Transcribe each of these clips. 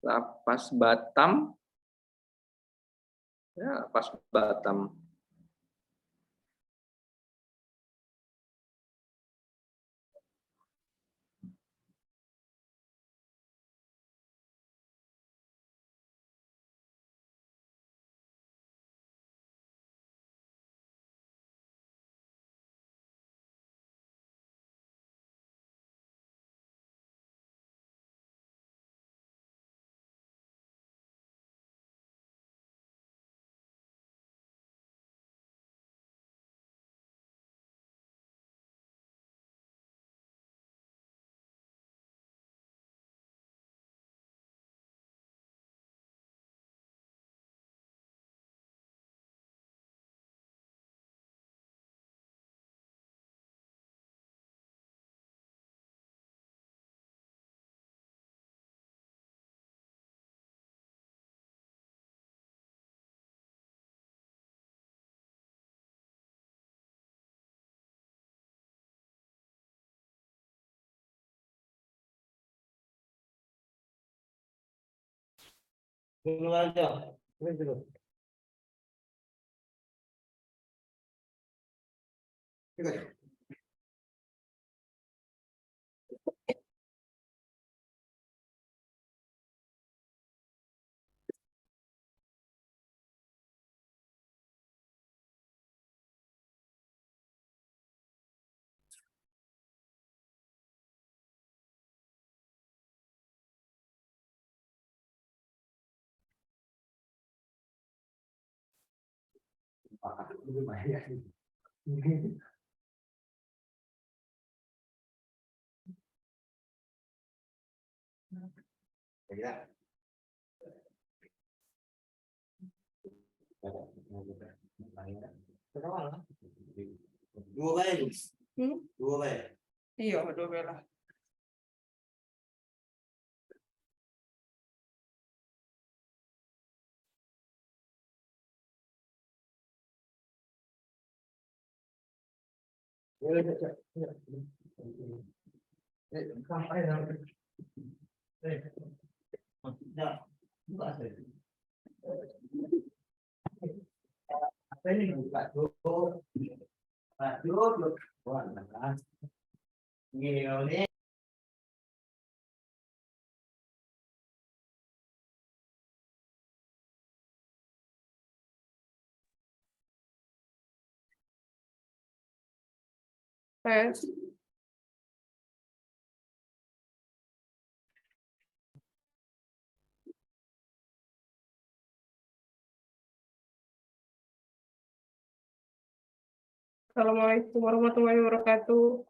Lapas Batam. Ya, Lapas Batam. Dulu aja. Ini dulu. Dua kali. Dua kali. Iya, dua bela. Apa ini buka dulu. Dulu. Ini. Tes. Assalamualaikum warahmatullahi wabarakatuh.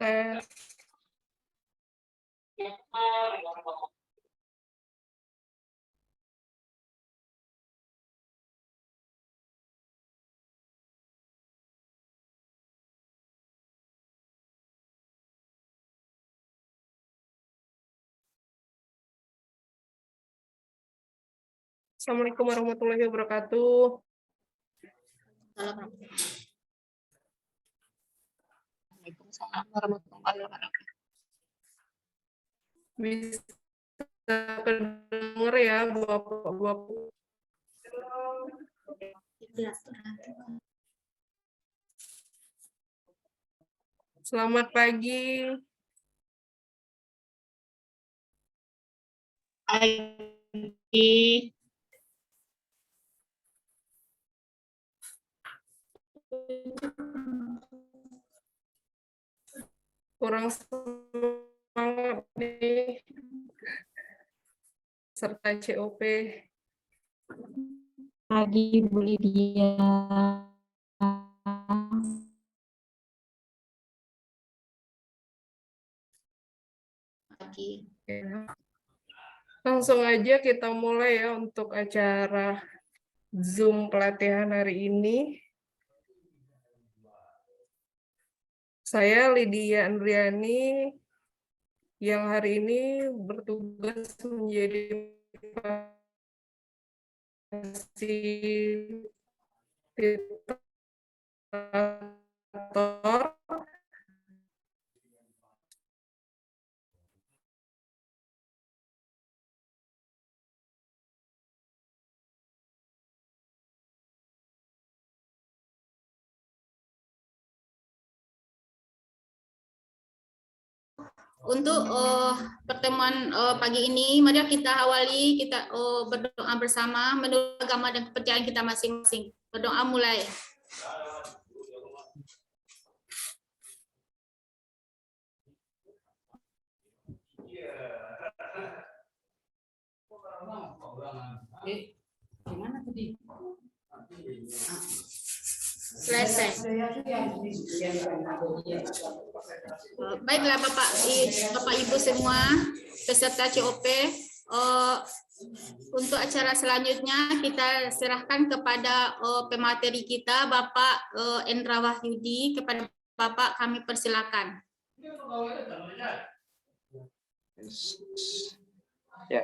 Tes. Assalamualaikum warahmatullahi wabarakatuh. Waalaikumsalam warahmatullahi wabarakatuh. Bisa kedenger ya, Bapak-bapak. Selamat pagi. Pagi. Kurang semangat nih. Serta COP. Pagi Bu Lydia. laki-laki. Ya. Langsung aja kita mulai ya untuk acara Zoom pelatihan hari ini. Saya Lydia Andriani yang hari ini bertugas menjadi fasilitator. Untuk pertemuan pagi ini, mari kita awali, kita berdoa bersama menurut agama dan kepercayaan kita masing-masing. Berdoa mulai. Gimana tadi? Selesai. Baiklah Bapak Ibu semua peserta COP, untuk acara selanjutnya kita serahkan kepada pemateri kita Bapak Endra Wahyudi. Kepada Bapak kami persilakan. Ya.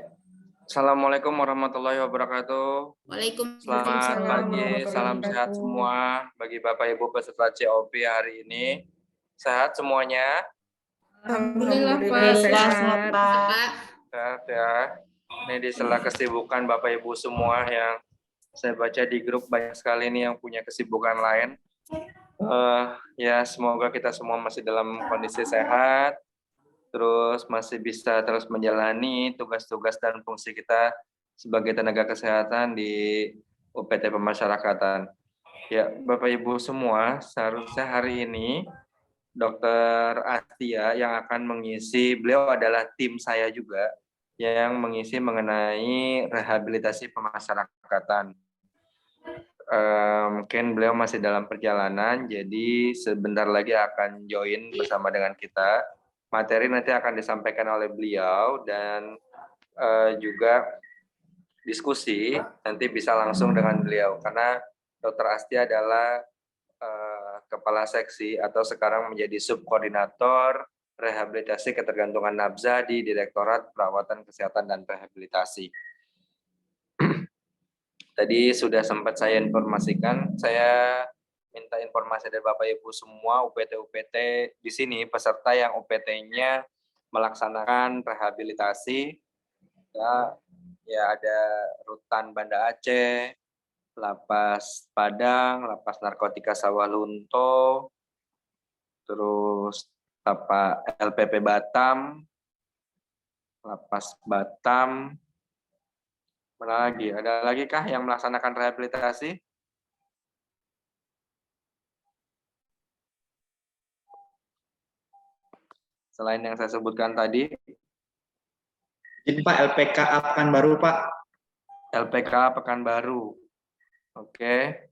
Assalamualaikum warahmatullahi wabarakatuh. Waalaikumsalam. Selamat pagi, warahmatullahi salam sehat wabarakatuh. semua bagi Bapak Ibu peserta COP hari ini. Sehat semuanya? Alhamdulillah Alhamdulillah, sehat. Pak. Sehat ya. Ini di sela kesibukan Bapak Ibu semua yang saya baca di grup banyak sekali nih yang punya kesibukan lain. Ya semoga kita semua masih dalam kondisi sehat, terus masih bisa terus menjalani tugas-tugas dan fungsi kita sebagai tenaga kesehatan di UPT Pemasyarakatan. Ya, Bapak Ibu semua, seharusnya hari ini Dr. Astia yang akan mengisi, beliau adalah tim saya juga, yang mengisi mengenai rehabilitasi pemasyarakatan. Mungkin beliau masih dalam perjalanan, jadi sebentar lagi akan join bersama dengan kita. Materi nanti akan disampaikan oleh beliau dan juga diskusi nanti bisa langsung dengan beliau karena Dr. Astia adalah kepala seksi atau sekarang menjadi subkoordinator rehabilitasi ketergantungan nafza di Direktorat Perawatan Kesehatan dan Rehabilitasi. Tadi sudah sempat saya informasikan, saya minta informasi dari Bapak Ibu semua UPT-UPT di sini, peserta yang UPT-nya melaksanakan rehabilitasi, ya ada Rutan Banda Aceh, Lapas Padang, Lapas Narkotika Sawalunto, terus LPP Batam, Lapas Batam, mana lagi? Ada lagi kah yang melaksanakan rehabilitasi? Selain yang saya sebutkan tadi. Jadi Pak, LPKA Pekanbaru Pak. LPK Pekanbaru. Oke.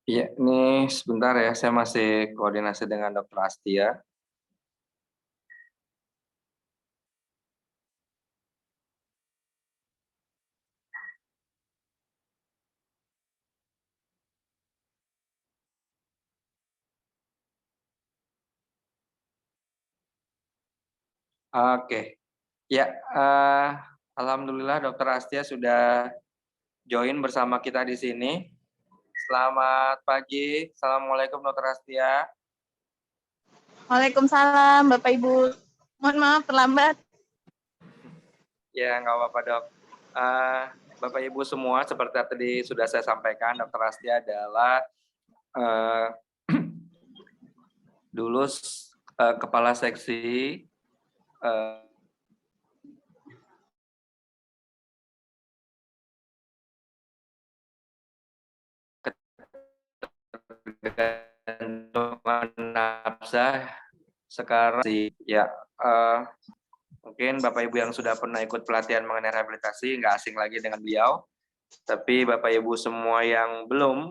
Iya, ini sebentar ya, saya masih koordinasi dengan Dr. Astia. Oke, ya, alhamdulillah Dr. Astia sudah join bersama kita di sini. Selamat pagi, assalamualaikum Dr. Astia. Waalaikumsalam, Bapak Ibu. Mohon maaf terlambat. Ya, nggak apa-apa, Dok. Bapak Ibu semua, seperti tadi sudah saya sampaikan, Dr. Astia adalah eh, dulu kepala seksi ketergantungan nafsa sekarang sih ya. Mungkin Bapak Ibu yang sudah pernah ikut pelatihan mengenai rehabilitasi nggak asing lagi dengan beliau, tapi Bapak Ibu semua yang belum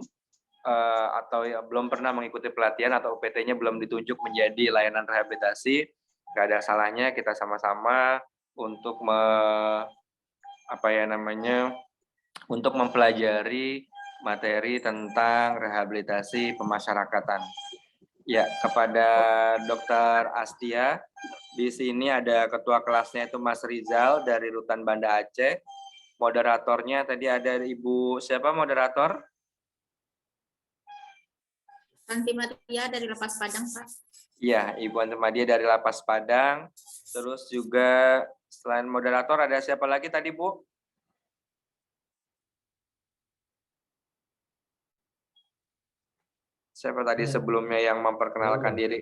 atau yang belum pernah mengikuti pelatihan atau UPT-nya belum ditunjuk menjadi layanan rehabilitasi, nggak ada salahnya kita sama-sama untuk untuk mempelajari materi tentang rehabilitasi pemasyarakatan. Ya, kepada Dr. Astia, di sini ada ketua kelasnya itu Mas Rizal dari Rutan Banda Aceh. Moderatornya tadi ada Ibu siapa moderator? Santi Maria dari Lapas Padang, Pak. Iya, Ibu Antemadia dari Lapas Padang. Terus juga selain moderator ada siapa lagi tadi, Bu? Siapa tadi sebelumnya yang memperkenalkan diri?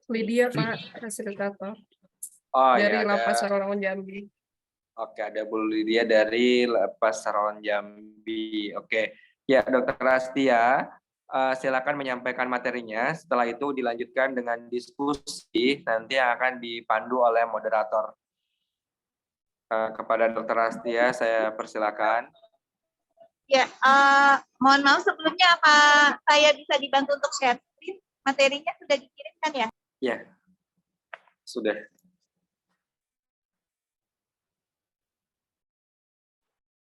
Lydia, Pak, fasilitator Oh dari ya, Lapas Sarolangun Jambi. Oke, ada Bu Lydia dari Lapas Sarolan Jambi. Oke, ya Dr. Astia, silakan menyampaikan materinya. Setelah itu dilanjutkan dengan diskusi nanti yang akan dipandu oleh moderator. Kepada Dr. Astia, saya persilakan. Ya, mohon maaf sebelumnya apa saya bisa dibantu untuk share screen? Materinya sudah dikirimkan ya? Ya, sudah.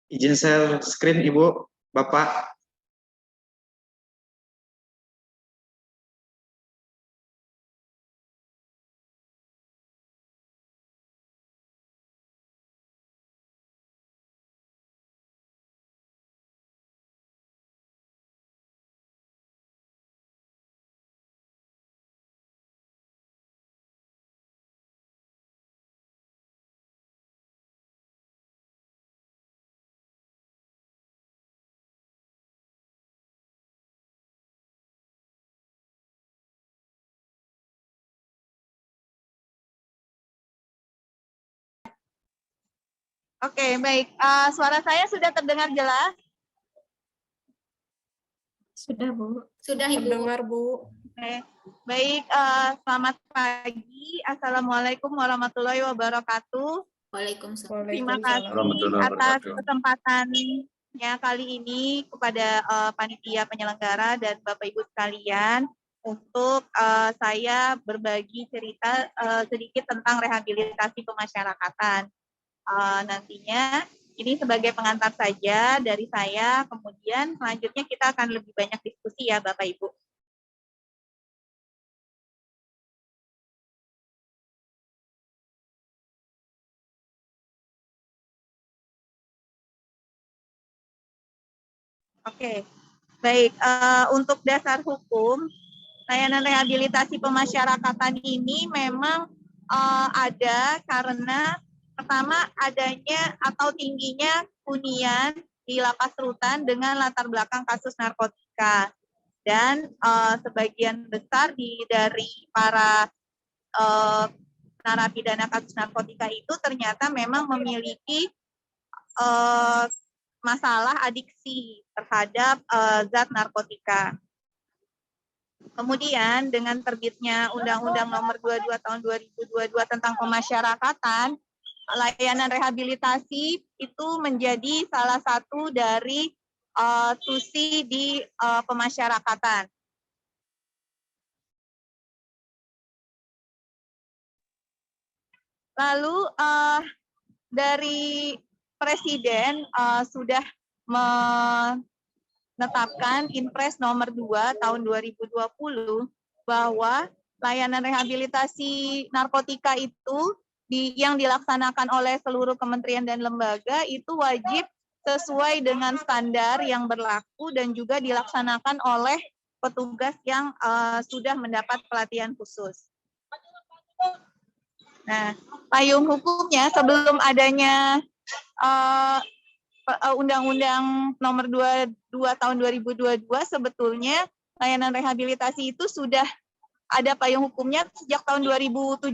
Izin share screen Ibu, Bapak. Oke, baik. Suara saya sudah terdengar jelas? Sudah, Bu. Sudah, Ibu. Terdengar, Bu. Oke. Baik, selamat pagi. Assalamualaikum warahmatullahi wabarakatuh. Waalaikumsalam. Terima kasih Warahmatullahi atas wabarakatuh. kesempatannya kali ini kepada panitia penyelenggara dan Bapak Ibu sekalian untuk saya berbagi cerita sedikit tentang rehabilitasi pemasyarakatan. Nantinya ini sebagai pengantar saja dari saya, kemudian selanjutnya kita akan lebih banyak diskusi ya Bapak Ibu. Oke, baik. Untuk dasar hukum, layanan rehabilitasi pemasyarakatan ini memang ada karena pertama adanya atau tingginya hunian di lapas rutan dengan latar belakang kasus narkotika, dan sebagian besar dari para narapidana kasus narkotika itu ternyata memang memiliki masalah adiksi terhadap zat narkotika. Kemudian dengan terbitnya Undang-Undang Nomor 22 Tahun 2022 tentang pemasyarakatan, layanan rehabilitasi itu menjadi salah satu dari tusi di pemasyarakatan. Lalu dari Presiden sudah menetapkan Inpres nomor 2 tahun 2020 bahwa layanan rehabilitasi narkotika itu yang dilaksanakan oleh seluruh kementerian dan lembaga itu wajib sesuai dengan standar yang berlaku dan juga dilaksanakan oleh petugas yang sudah mendapat pelatihan khusus. Nah, payung hukumnya sebelum adanya Undang-Undang Nomor 22 Tahun 2022 sebetulnya layanan rehabilitasi itu sudah ada payung hukumnya sejak tahun 2017,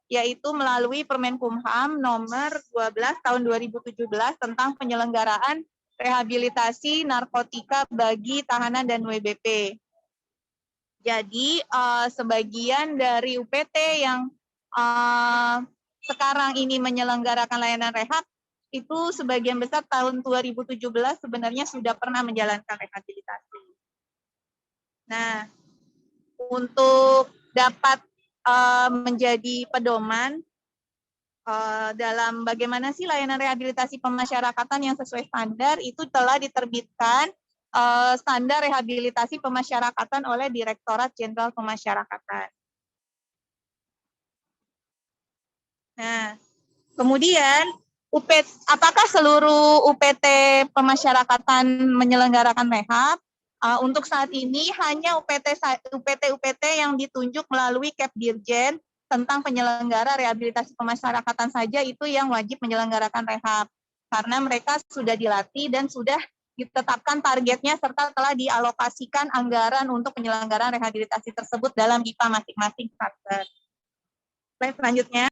yaitu melalui Permenkumham Nomor 12 Tahun 2017 tentang penyelenggaraan rehabilitasi narkotika bagi tahanan dan WBP. Jadi sebagian dari UPT yang sekarang ini menyelenggarakan layanan rehab itu sebagian besar tahun 2017 sebenarnya sudah pernah menjalankan rehabilitasi. Nah, untuk dapat menjadi pedoman dalam bagaimana sih layanan rehabilitasi pemasyarakatan yang sesuai standar, itu telah diterbitkan standar rehabilitasi pemasyarakatan oleh Direktorat Jenderal Pemasyarakatan. Nah, kemudian apakah seluruh UPT pemasyarakatan menyelenggarakan rehab? Untuk saat ini hanya UPT yang ditunjuk melalui Kepdirjen tentang penyelenggara rehabilitasi pemasyarakatan saja itu yang wajib menyelenggarakan rehab. Karena mereka sudah dilatih dan sudah ditetapkan targetnya serta telah dialokasikan anggaran untuk penyelenggaraan rehabilitasi tersebut dalam BIPA masing-masing satker. Slide selanjutnya.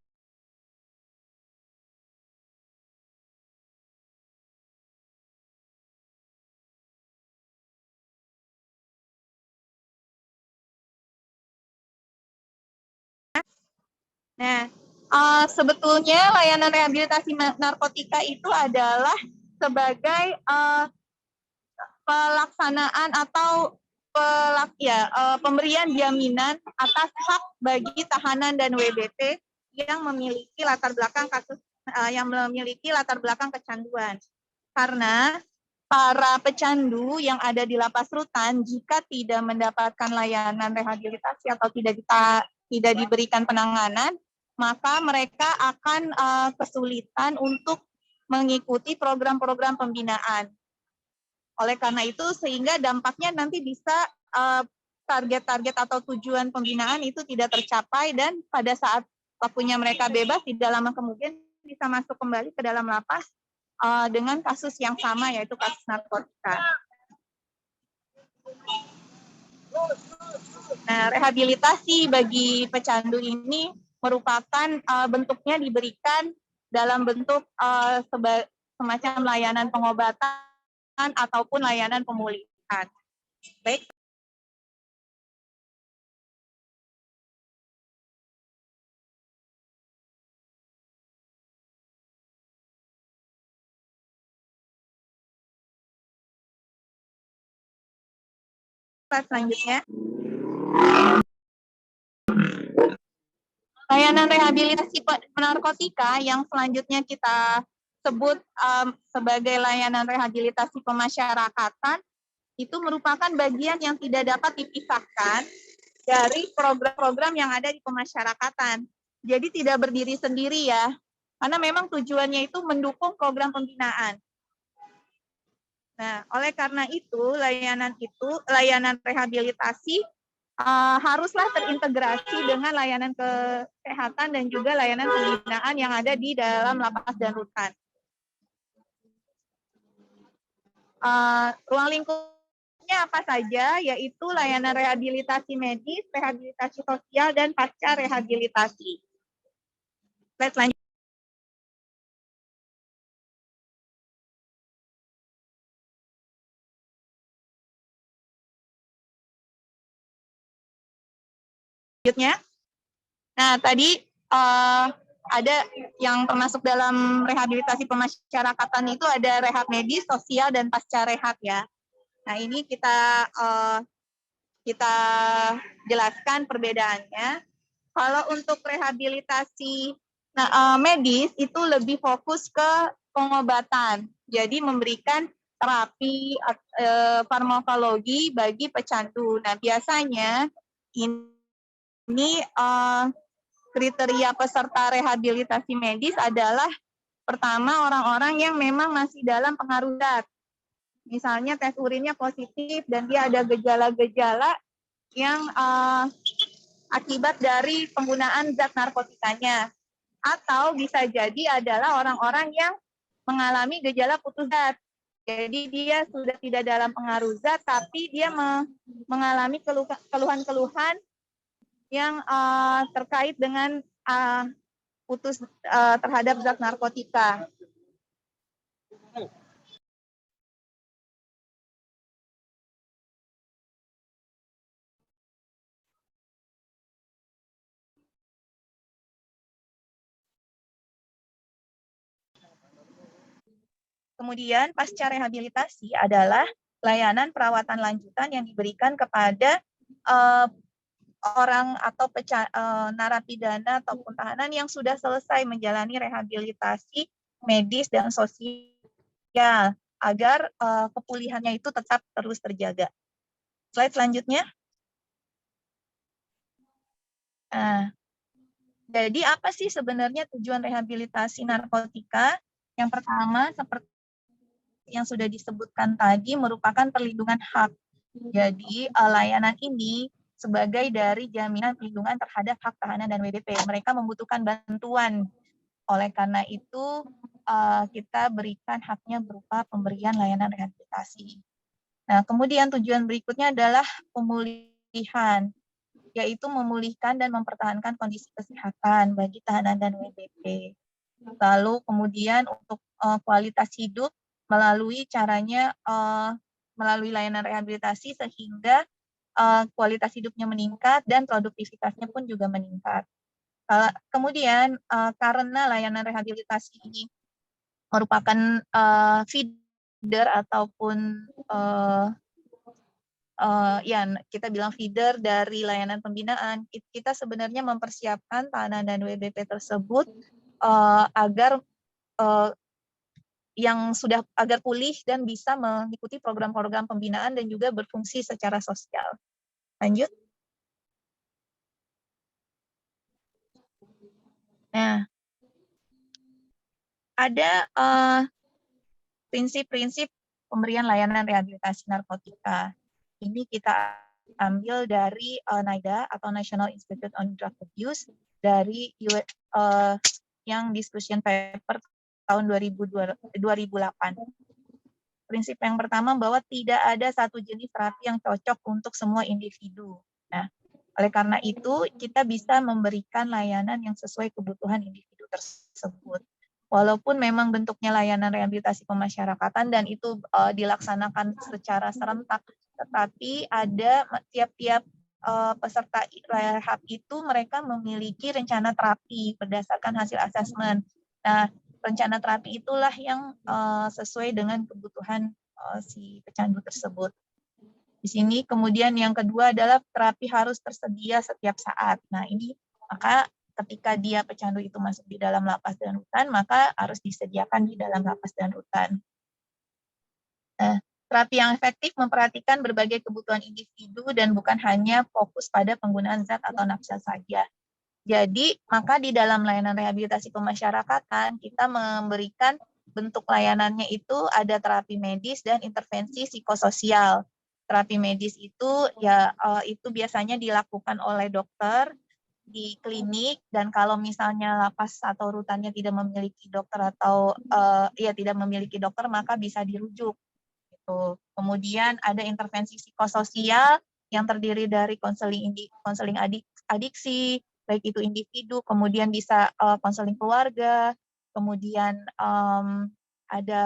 Nah, sebetulnya layanan rehabilitasi narkotika itu adalah sebagai pelaksanaan atau pemberian jaminan atas hak bagi tahanan dan WBP yang memiliki latar belakang kecanduan. Karena para pecandu yang ada di lapas rutan jika tidak mendapatkan layanan rehabilitasi atau tidak diberikan penanganan, maka mereka akan kesulitan untuk mengikuti program-program pembinaan. Oleh karena itu, sehingga dampaknya nanti bisa target-target atau tujuan pembinaan itu tidak tercapai dan pada saat waktunya mereka bebas, tidak lama kemudian bisa masuk kembali ke dalam lapas dengan kasus yang sama, yaitu kasus narkotika. Nah, rehabilitasi bagi pecandu ini merupakan bentuknya diberikan dalam bentuk semacam layanan pengobatan ataupun layanan pemulihan. Baik. Selanjutnya. Layanan rehabilitasi narkotika yang selanjutnya kita sebut sebagai layanan rehabilitasi pemasyarakatan itu merupakan bagian yang tidak dapat dipisahkan dari program-program yang ada di pemasyarakatan. Jadi tidak berdiri sendiri ya, karena memang tujuannya itu mendukung program pembinaan. Nah, oleh karena itu layanan rehabilitasi haruslah terintegrasi dengan layanan kesehatan dan juga layanan pembinaan yang ada di dalam lapas dan rutan. Ruang lingkupnya apa saja, yaitu layanan rehabilitasi medis, rehabilitasi sosial, dan pasca rehabilitasi. Slide selanjutnya. Nah, tadi ada yang termasuk dalam rehabilitasi pemasyarakatan itu ada rehab medis, sosial, dan pasca rehab ya. Nah, ini kita jelaskan perbedaannya. Kalau untuk rehabilitasi medis itu lebih fokus ke pengobatan. Jadi memberikan terapi farmakologi bagi pecandu. Nah, biasanya ini kriteria peserta rehabilitasi medis adalah pertama orang-orang yang memang masih dalam pengaruh zat. Misalnya tes urinnya positif dan dia ada gejala-gejala yang akibat dari penggunaan zat narkotikanya. Atau bisa jadi adalah orang-orang yang mengalami gejala putus zat. Jadi dia sudah tidak dalam pengaruh zat, tapi dia mengalami keluhan-keluhan yang terkait dengan putus terhadap zat narkotika. Kemudian pasca rehabilitasi adalah layanan perawatan lanjutan yang diberikan kepada orang atau narapidana ataupun tahanan yang sudah selesai menjalani rehabilitasi medis dan sosial agar kepulihannya itu tetap terus terjaga. Slide selanjutnya. Jadi apa sih sebenarnya tujuan rehabilitasi narkotika? Yang pertama, seperti yang sudah disebutkan tadi, merupakan perlindungan hak. Jadi layanan ini sebagai dari jaminan perlindungan terhadap hak tahanan dan WDP. Mereka membutuhkan bantuan. Oleh karena itu, kita berikan haknya berupa pemberian layanan rehabilitasi. Nah, kemudian tujuan berikutnya adalah pemulihan, yaitu memulihkan dan mempertahankan kondisi kesehatan bagi tahanan dan WDP. Lalu kemudian untuk kualitas hidup melalui layanan rehabilitasi sehingga kualitas hidupnya meningkat dan produktivitasnya pun juga meningkat. Kemudian karena layanan rehabilitasi ini merupakan feeder ataupun kita bilang feeder dari layanan pembinaan, kita sebenarnya mempersiapkan tahanan dan WDP tersebut agar agar pulih dan bisa mengikuti program-program pembinaan dan juga berfungsi secara sosial. Lanjut. Nah, ada prinsip-prinsip pemberian layanan rehabilitasi narkotika. Ini kita ambil dari NIDA atau National Institute on Drug Abuse dari yang discussion paper tahun 2008. Prinsip yang pertama bahwa tidak ada satu jenis terapi yang cocok untuk semua individu. Nah, oleh karena itu kita bisa memberikan layanan yang sesuai kebutuhan individu tersebut. Walaupun memang bentuknya layanan rehabilitasi pemasyarakatan dan itu dilaksanakan secara serentak, tetapi ada tiap-tiap peserta rehab itu mereka memiliki rencana terapi berdasarkan hasil asesmen. Nah, rencana terapi itulah yang sesuai dengan kebutuhan si pecandu tersebut. Di sini kemudian yang kedua adalah terapi harus tersedia setiap saat. Nah, ini maka ketika dia pecandu itu masuk di dalam lapas dan rutan, maka harus disediakan di dalam lapas dan rutan. Nah, terapi yang efektif memperhatikan berbagai kebutuhan individu dan bukan hanya fokus pada penggunaan zat atau nafsa saja. Jadi, maka di dalam layanan rehabilitasi pemasyarakatan, kita memberikan bentuk layanannya itu ada terapi medis dan intervensi psikososial. Terapi medis itu itu biasanya dilakukan oleh dokter di klinik, dan kalau misalnya lapas atau rutannya tidak memiliki dokter atau tidak memiliki dokter, maka bisa dirujuk. Gitu. Kemudian ada intervensi psikososial yang terdiri dari konseling adiksi, baik itu individu, kemudian bisa konseling keluarga, kemudian ada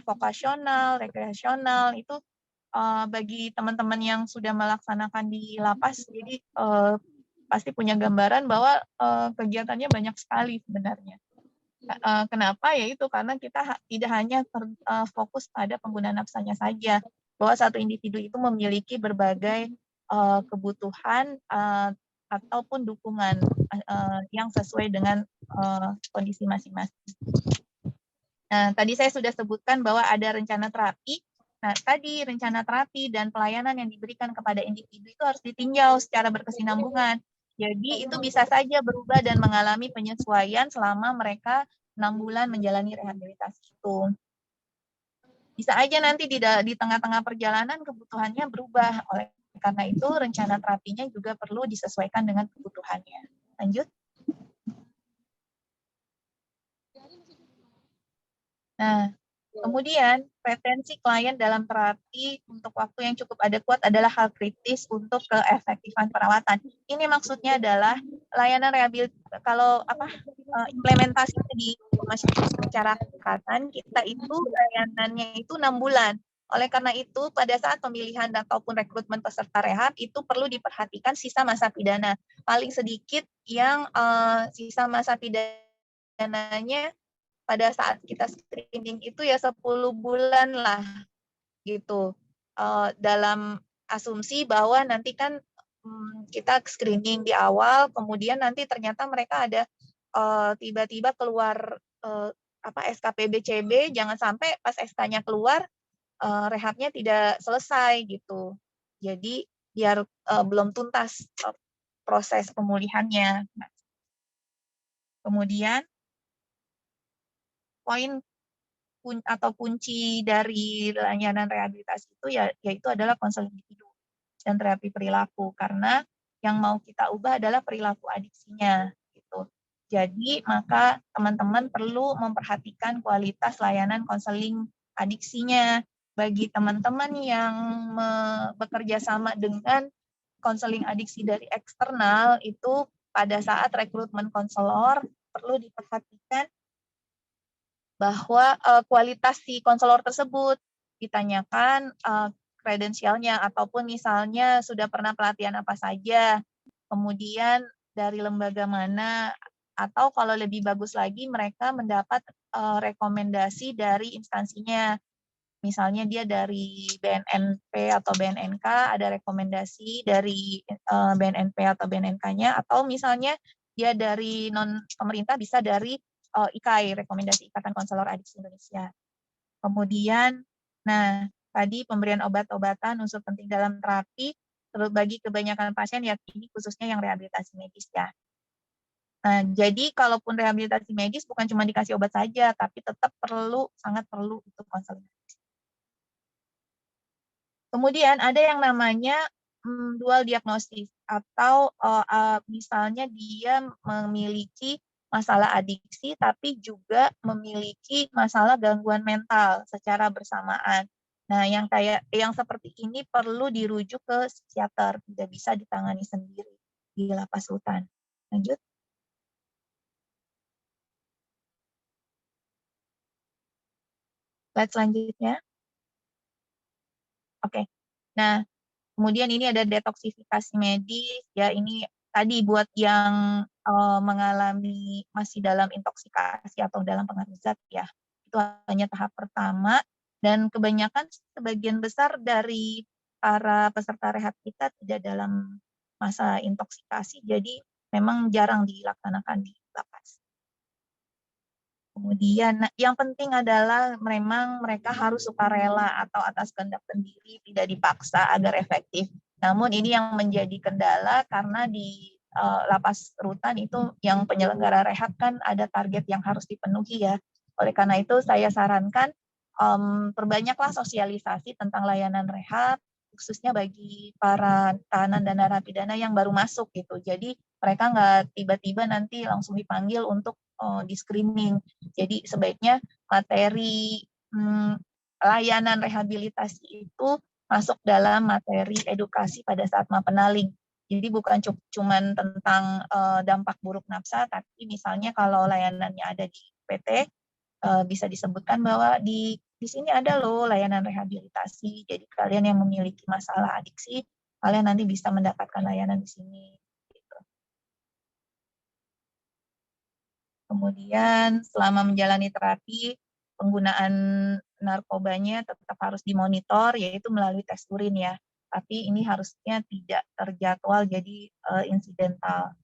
vokasional, rekreasional, itu bagi teman-teman yang sudah melaksanakan di lapas, jadi pasti punya gambaran bahwa kegiatannya banyak sekali sebenarnya. Kenapa? Yaitu karena kita tidak hanya fokus pada penggunaan nafsanya saja, bahwa satu individu itu memiliki berbagai kebutuhan ataupun dukungan yang sesuai dengan kondisi masing-masing. Nah, tadi saya sudah sebutkan bahwa ada rencana terapi. Nah, tadi rencana terapi dan pelayanan yang diberikan kepada individu itu harus ditinjau secara berkesinambungan. Jadi itu bisa saja berubah dan mengalami penyesuaian selama mereka 6 bulan menjalani rehabilitasi itu. Bisa aja nanti di tengah-tengah perjalanan kebutuhannya berubah. Oleh karena itu rencana terapinya juga perlu disesuaikan dengan kebutuhannya. Lanjut. Nah, kemudian preferensi klien dalam terapi untuk waktu yang cukup adekuat adalah hal kritis untuk keefektifan perawatan. Ini maksudnya adalah layanan rehabilitasi kalau implementasinya di masyarakatan kita itu layanannya itu 6 bulan. Oleh karena itu, pada saat pemilihan ataupun rekrutmen peserta rehab itu perlu diperhatikan sisa masa pidana. Paling sedikit yang sisa masa pidananya pada saat kita screening itu ya 10 bulan lah gitu. Dalam asumsi bahwa nanti kan kita screening di awal, kemudian nanti ternyata mereka ada tiba-tiba keluar SKPBCB, jangan sampai pas SK-nya keluar rehabnya tidak selesai gitu. Jadi biar belum tuntas proses pemulihannya. Nah, kemudian poin atau kunci dari layanan rehabilitasi itu yaitu adalah konseling individu dan terapi perilaku, karena yang mau kita ubah adalah perilaku adiksinya gitu. Jadi maka teman-teman perlu memperhatikan kualitas layanan konseling adiksinya. Bagi teman-teman yang bekerja sama dengan konseling adiksi dari eksternal itu pada saat rekrutmen konselor perlu diperhatikan bahwa kualitas si konselor tersebut ditanyakan kredensialnya ataupun misalnya sudah pernah pelatihan apa saja, kemudian dari lembaga mana, atau kalau lebih bagus lagi mereka mendapat rekomendasi dari instansinya. Misalnya dia dari BNNP atau BNNK, ada rekomendasi dari BNNP atau BNNK-nya, atau misalnya dia dari non-pemerintah bisa dari IKAI, Rekomendasi Ikatan Konselor Adiksi Indonesia. Kemudian, nah tadi pemberian obat-obatan unsur penting dalam terapi, terus bagi kebanyakan pasien ya ini khususnya yang rehabilitasi medis ya. Nah, jadi kalaupun rehabilitasi medis bukan cuma dikasih obat saja, tapi tetap perlu, sangat perlu untuk konseling. Kemudian ada yang namanya dual diagnosis atau misalnya dia memiliki masalah adiksi tapi juga memiliki masalah gangguan mental secara bersamaan. Nah, yang seperti ini perlu dirujuk ke psikiater, tidak bisa ditangani sendiri di lapas rutan. Lanjut. Slide selanjutnya. Oke. Nah, kemudian ini ada detoksifikasi medis, ya ini tadi buat yang mengalami masih dalam intoksikasi atau dalam pengaruh zat ya. Itu hanya tahap pertama dan kebanyakan sebagian besar dari para peserta rehab kita tidak dalam masa intoksikasi, jadi memang jarang dilaksanakan di lapas. Kemudian yang penting adalah memang mereka harus sukarela atau atas kehendak sendiri, tidak dipaksa agar efektif. Namun ini yang menjadi kendala karena di lapas rutan itu yang penyelenggara rehab kan ada target yang harus dipenuhi ya. Oleh karena itu saya sarankan perbanyaklah sosialisasi tentang layanan rehab, khususnya bagi para tahanan dan narapidana yang baru masuk gitu. Jadi mereka nggak tiba-tiba nanti langsung dipanggil untuk di screening. Jadi sebaiknya materi layanan rehabilitasi itu masuk dalam materi edukasi pada saat mapenaling. Jadi bukan cuma tentang dampak buruk nafsa, tapi misalnya kalau layanannya ada di PT, bisa disebutkan bahwa di sini ada loh layanan rehabilitasi. Jadi kalian yang memiliki masalah adiksi, kalian nanti bisa mendapatkan layanan di sini. Gitu. Kemudian selama menjalani terapi, penggunaan narkobanya tetap harus dimonitor, yaitu melalui tes urin ya. Tapi ini harusnya tidak terjadwal jadi insidental.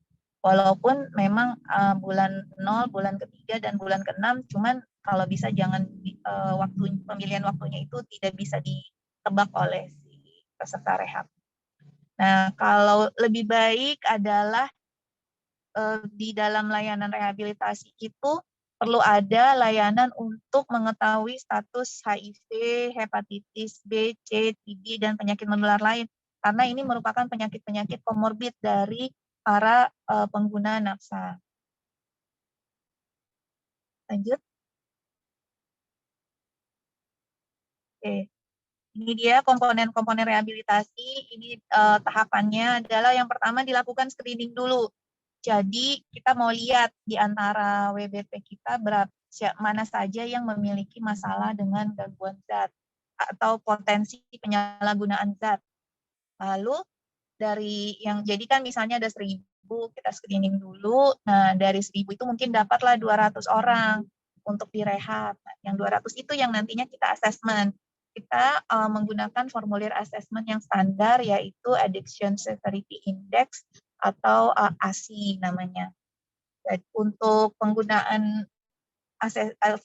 Walaupun memang bulan 0, bulan ketiga, dan bulan ke-6, cuman kalau bisa jangan pemilihan waktunya itu tidak bisa ditebak oleh si peserta rehab. Nah, kalau lebih baik adalah di dalam layanan rehabilitasi itu perlu ada layanan untuk mengetahui status HIV, hepatitis B, C, TB, dan penyakit menular lain. karena ini merupakan penyakit-penyakit komorbid dari para pengguna nafsa. Lanjut. Oke. Ini dia komponen-komponen rehabilitasi. Ini tahapannya adalah yang pertama dilakukan screening dulu. Jadi kita mau lihat di antara WBP kita mana saja yang memiliki masalah dengan gangguan zat atau potensi penyalahgunaan zat. Lalu dari yang jadi kan misalnya ada 1.000, kita screening dulu. Nah, dari 1.000 itu mungkin dapatlah 200 orang untuk direhab. Nah, yang 200 itu yang nantinya kita assessment. Kita menggunakan formulir assessment yang standar, yaitu Addiction Severity Index atau ASI namanya. Dan untuk penggunaan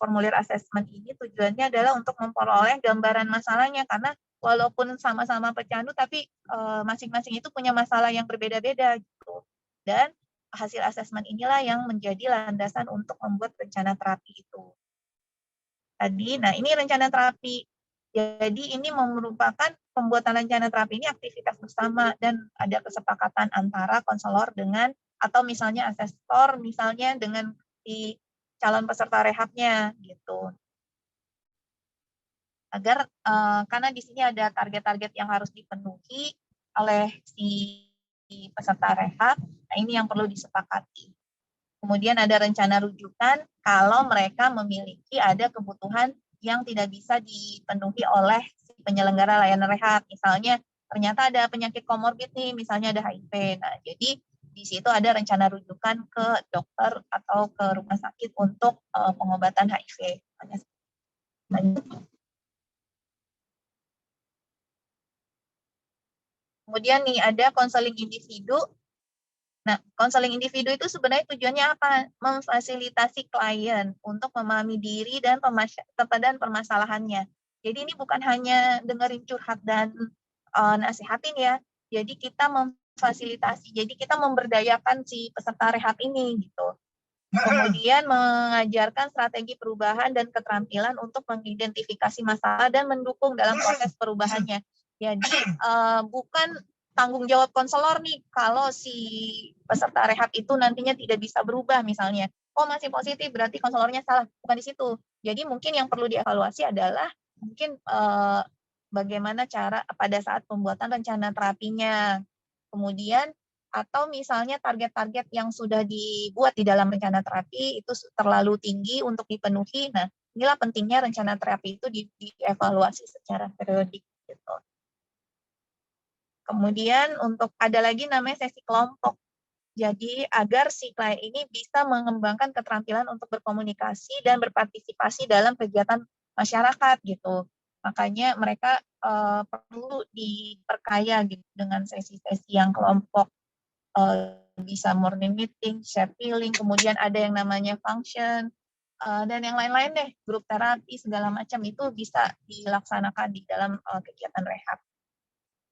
formulir assessment ini tujuannya adalah untuk memperoleh gambaran masalahnya, karena walaupun sama-sama pecandu, tapi masing-masing itu punya masalah yang berbeda-beda gitu. Dan hasil assessment inilah yang menjadi landasan untuk membuat rencana terapi itu. Tadi, nah ini rencana terapi. Jadi ini merupakan pembuatan rencana terapi ini aktivitas bersama dan ada kesepakatan antara konselor dengan atau misalnya asesor misalnya dengan si calon peserta rehabnya gitu. Agar karena di sini ada target-target yang harus dipenuhi oleh si peserta rehab. Nah, ini yang perlu disepakati. Kemudian ada rencana rujukan kalau mereka memiliki ada kebutuhan yang tidak bisa dipenuhi oleh si penyelenggara layanan rehab. Misalnya ternyata ada penyakit komorbid nih, misalnya ada HIV. Nah, jadi di situ ada rencana rujukan ke dokter atau ke rumah sakit untuk pengobatan HIV. Kemudian nih ada konseling individu. Nah, konseling individu itu sebenarnya tujuannya apa? Memfasilitasi klien untuk memahami diri dan permasalahannya. Jadi ini bukan hanya dengerin curhat dan nasihatin ya. Jadi kita memfasilitasi, jadi kita memberdayakan si peserta rehab ini gitu. Kemudian mengajarkan strategi perubahan dan keterampilan untuk mengidentifikasi masalah dan mendukung dalam proses perubahannya. Jadi bukan tanggung jawab konselor nih kalau si peserta rehab itu nantinya tidak bisa berubah misalnya. Oh masih positif berarti konselornya salah. Bukan di situ. Jadi mungkin yang perlu dievaluasi adalah mungkin bagaimana cara pada saat pembuatan rencana terapinya. Kemudian atau misalnya target-target yang sudah dibuat di dalam rencana terapi itu terlalu tinggi untuk dipenuhi. Nah, inilah pentingnya rencana terapi itu dievaluasi secara periodik gitu. Kemudian untuk ada lagi namanya sesi kelompok. Jadi agar si klien ini bisa mengembangkan keterampilan untuk berkomunikasi dan berpartisipasi dalam kegiatan masyarakat gitu. Makanya mereka perlu diperkaya gitu dengan sesi-sesi yang kelompok. Bisa morning meeting, share feeling, kemudian ada yang namanya function, dan yang lain-lain deh, grup terapi, segala macam itu bisa dilaksanakan di dalam kegiatan rehab.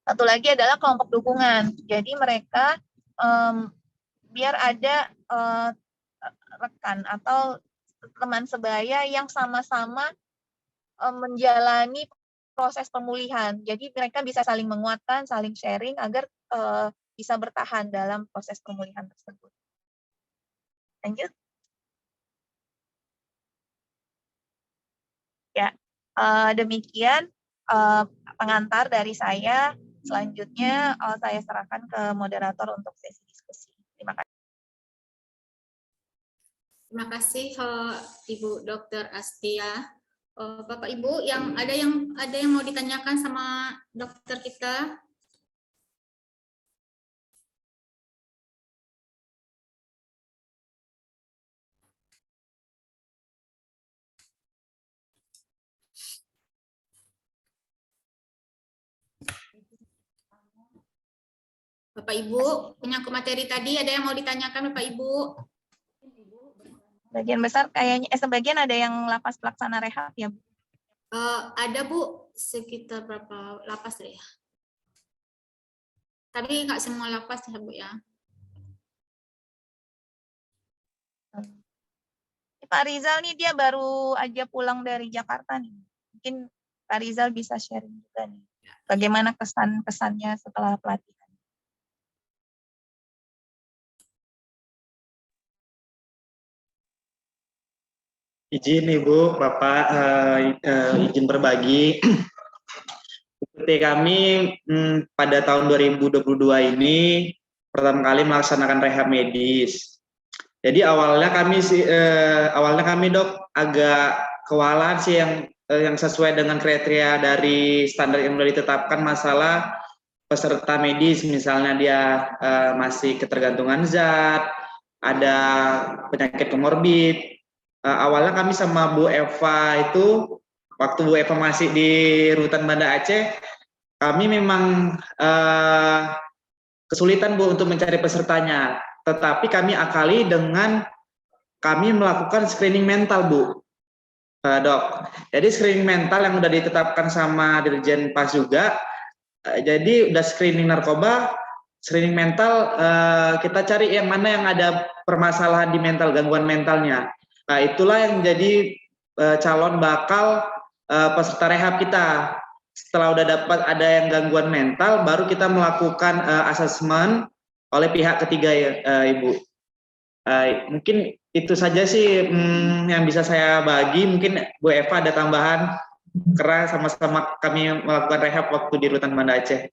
Satu lagi adalah kelompok dukungan. Jadi mereka biar ada rekan atau teman sebaya yang sama-sama menjalani proses pemulihan. Jadi mereka bisa saling menguatkan, saling sharing agar bisa bertahan dalam proses pemulihan tersebut. Lanjut. Ya, demikian pengantar dari saya. Selanjutnya saya serahkan ke moderator untuk sesi diskusi. Terima kasih. Terima kasih Ibu Dr. Astia. Bapak Ibu yang ada yang mau ditanyakan sama dokter kita? Bapak Ibu, penyangkut materi tadi ada yang mau ditanyakan Bapak Ibu? Sebagian besar kayaknya, sebagian ada yang lapas pelaksana rehab ya Bu? Ada Bu, sekitar berapa lapas ya? Tapi nggak semua lapas ya Bu ya. Pak Rizal nih dia baru aja pulang dari Jakarta nih. Mungkin Pak Rizal bisa sharing juga nih. Bagaimana kesan-kesannya setelah pelatihan? Izin Ibu, Bapak, izin berbagi. UPT kami pada tahun 2022 ini pertama kali melaksanakan rehab medis. Jadi awalnya kami dok agak kewalahan sih yang sesuai dengan kriteria dari standar yang sudah ditetapkan masalah peserta medis, misalnya dia masih ketergantungan zat, ada penyakit komorbid. Awalnya kami sama Bu Eva itu, waktu Bu Eva masih di Rutan Banda Aceh, kami memang kesulitan Bu untuk mencari pesertanya. Tetapi kami akali dengan kami melakukan screening mental Bu, Dok. Jadi screening mental yang sudah ditetapkan sama Dirjen Pas juga. Jadi udah screening narkoba, screening mental, kita cari yang mana yang ada permasalahan di mental, gangguan mentalnya. Nah, itulah yang jadi calon bakal peserta rehab kita. Setelah udah dapat ada yang gangguan mental, baru kita melakukan asesmen oleh pihak ketiga ya, Ibu. Mungkin itu saja sih yang bisa saya bagi. Mungkin Bu Eva ada tambahan, karena sama-sama kami melakukan rehab waktu di Rutan Banda Aceh.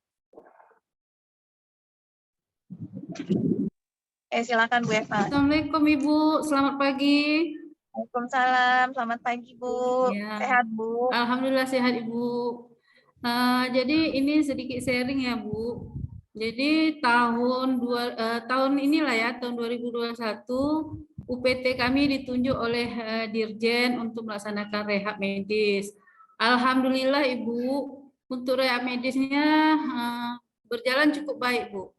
Silakan Bu Eva. Assalamualaikum Ibu, selamat pagi. Waalaikumsalam, selamat pagi Bu. Ya. Sehat Bu? Alhamdulillah sehat Ibu. Jadi ini sedikit sharing ya Bu. Jadi tahun inilah ya, tahun 2021 UPT kami ditunjuk oleh Dirjen untuk melaksanakan rehab medis. Alhamdulillah Ibu, untuk rehab medisnya berjalan cukup baik Bu.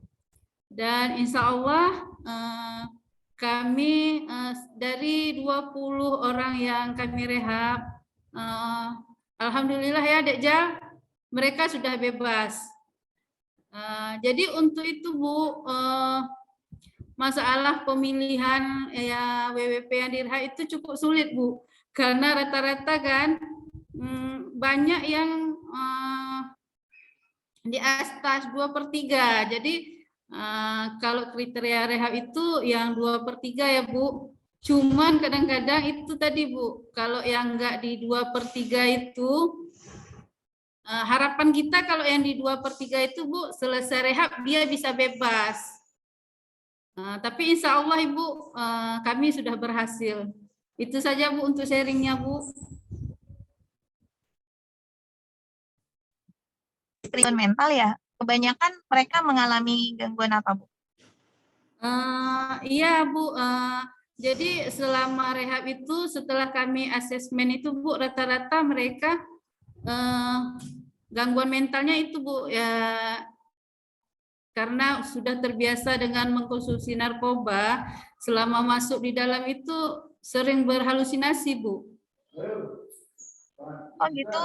Dan insya Allah kami dari 20 orang yang kami rehab, alhamdulillah ya Dek Jal, mereka sudah bebas. Jadi untuk itu Bu, masalah pemilihan ya WWP yang direhab itu cukup sulit Bu, karena rata-rata kan banyak yang di atas 2/3. Jadi kalau kriteria rehab itu yang 2/3 ya Bu. Cuman kadang-kadang itu tadi Bu, kalau yang enggak di 2/3 itu, harapan kita kalau yang di 2/3 itu Bu, selesai rehab dia bisa bebas. Tapi insya Allah Ibu, kami sudah berhasil. Itu saja Bu untuk sharingnya Bu. Gangguan mental ya? Kebanyakan mereka mengalami gangguan apa Bu? Iya Bu, jadi selama rehab itu setelah kami asesmen itu Bu, rata-rata mereka gangguan mentalnya itu Bu ya, karena sudah terbiasa dengan mengkonsumsi narkoba, selama masuk di dalam itu sering berhalusinasi Bu. Oh gitu.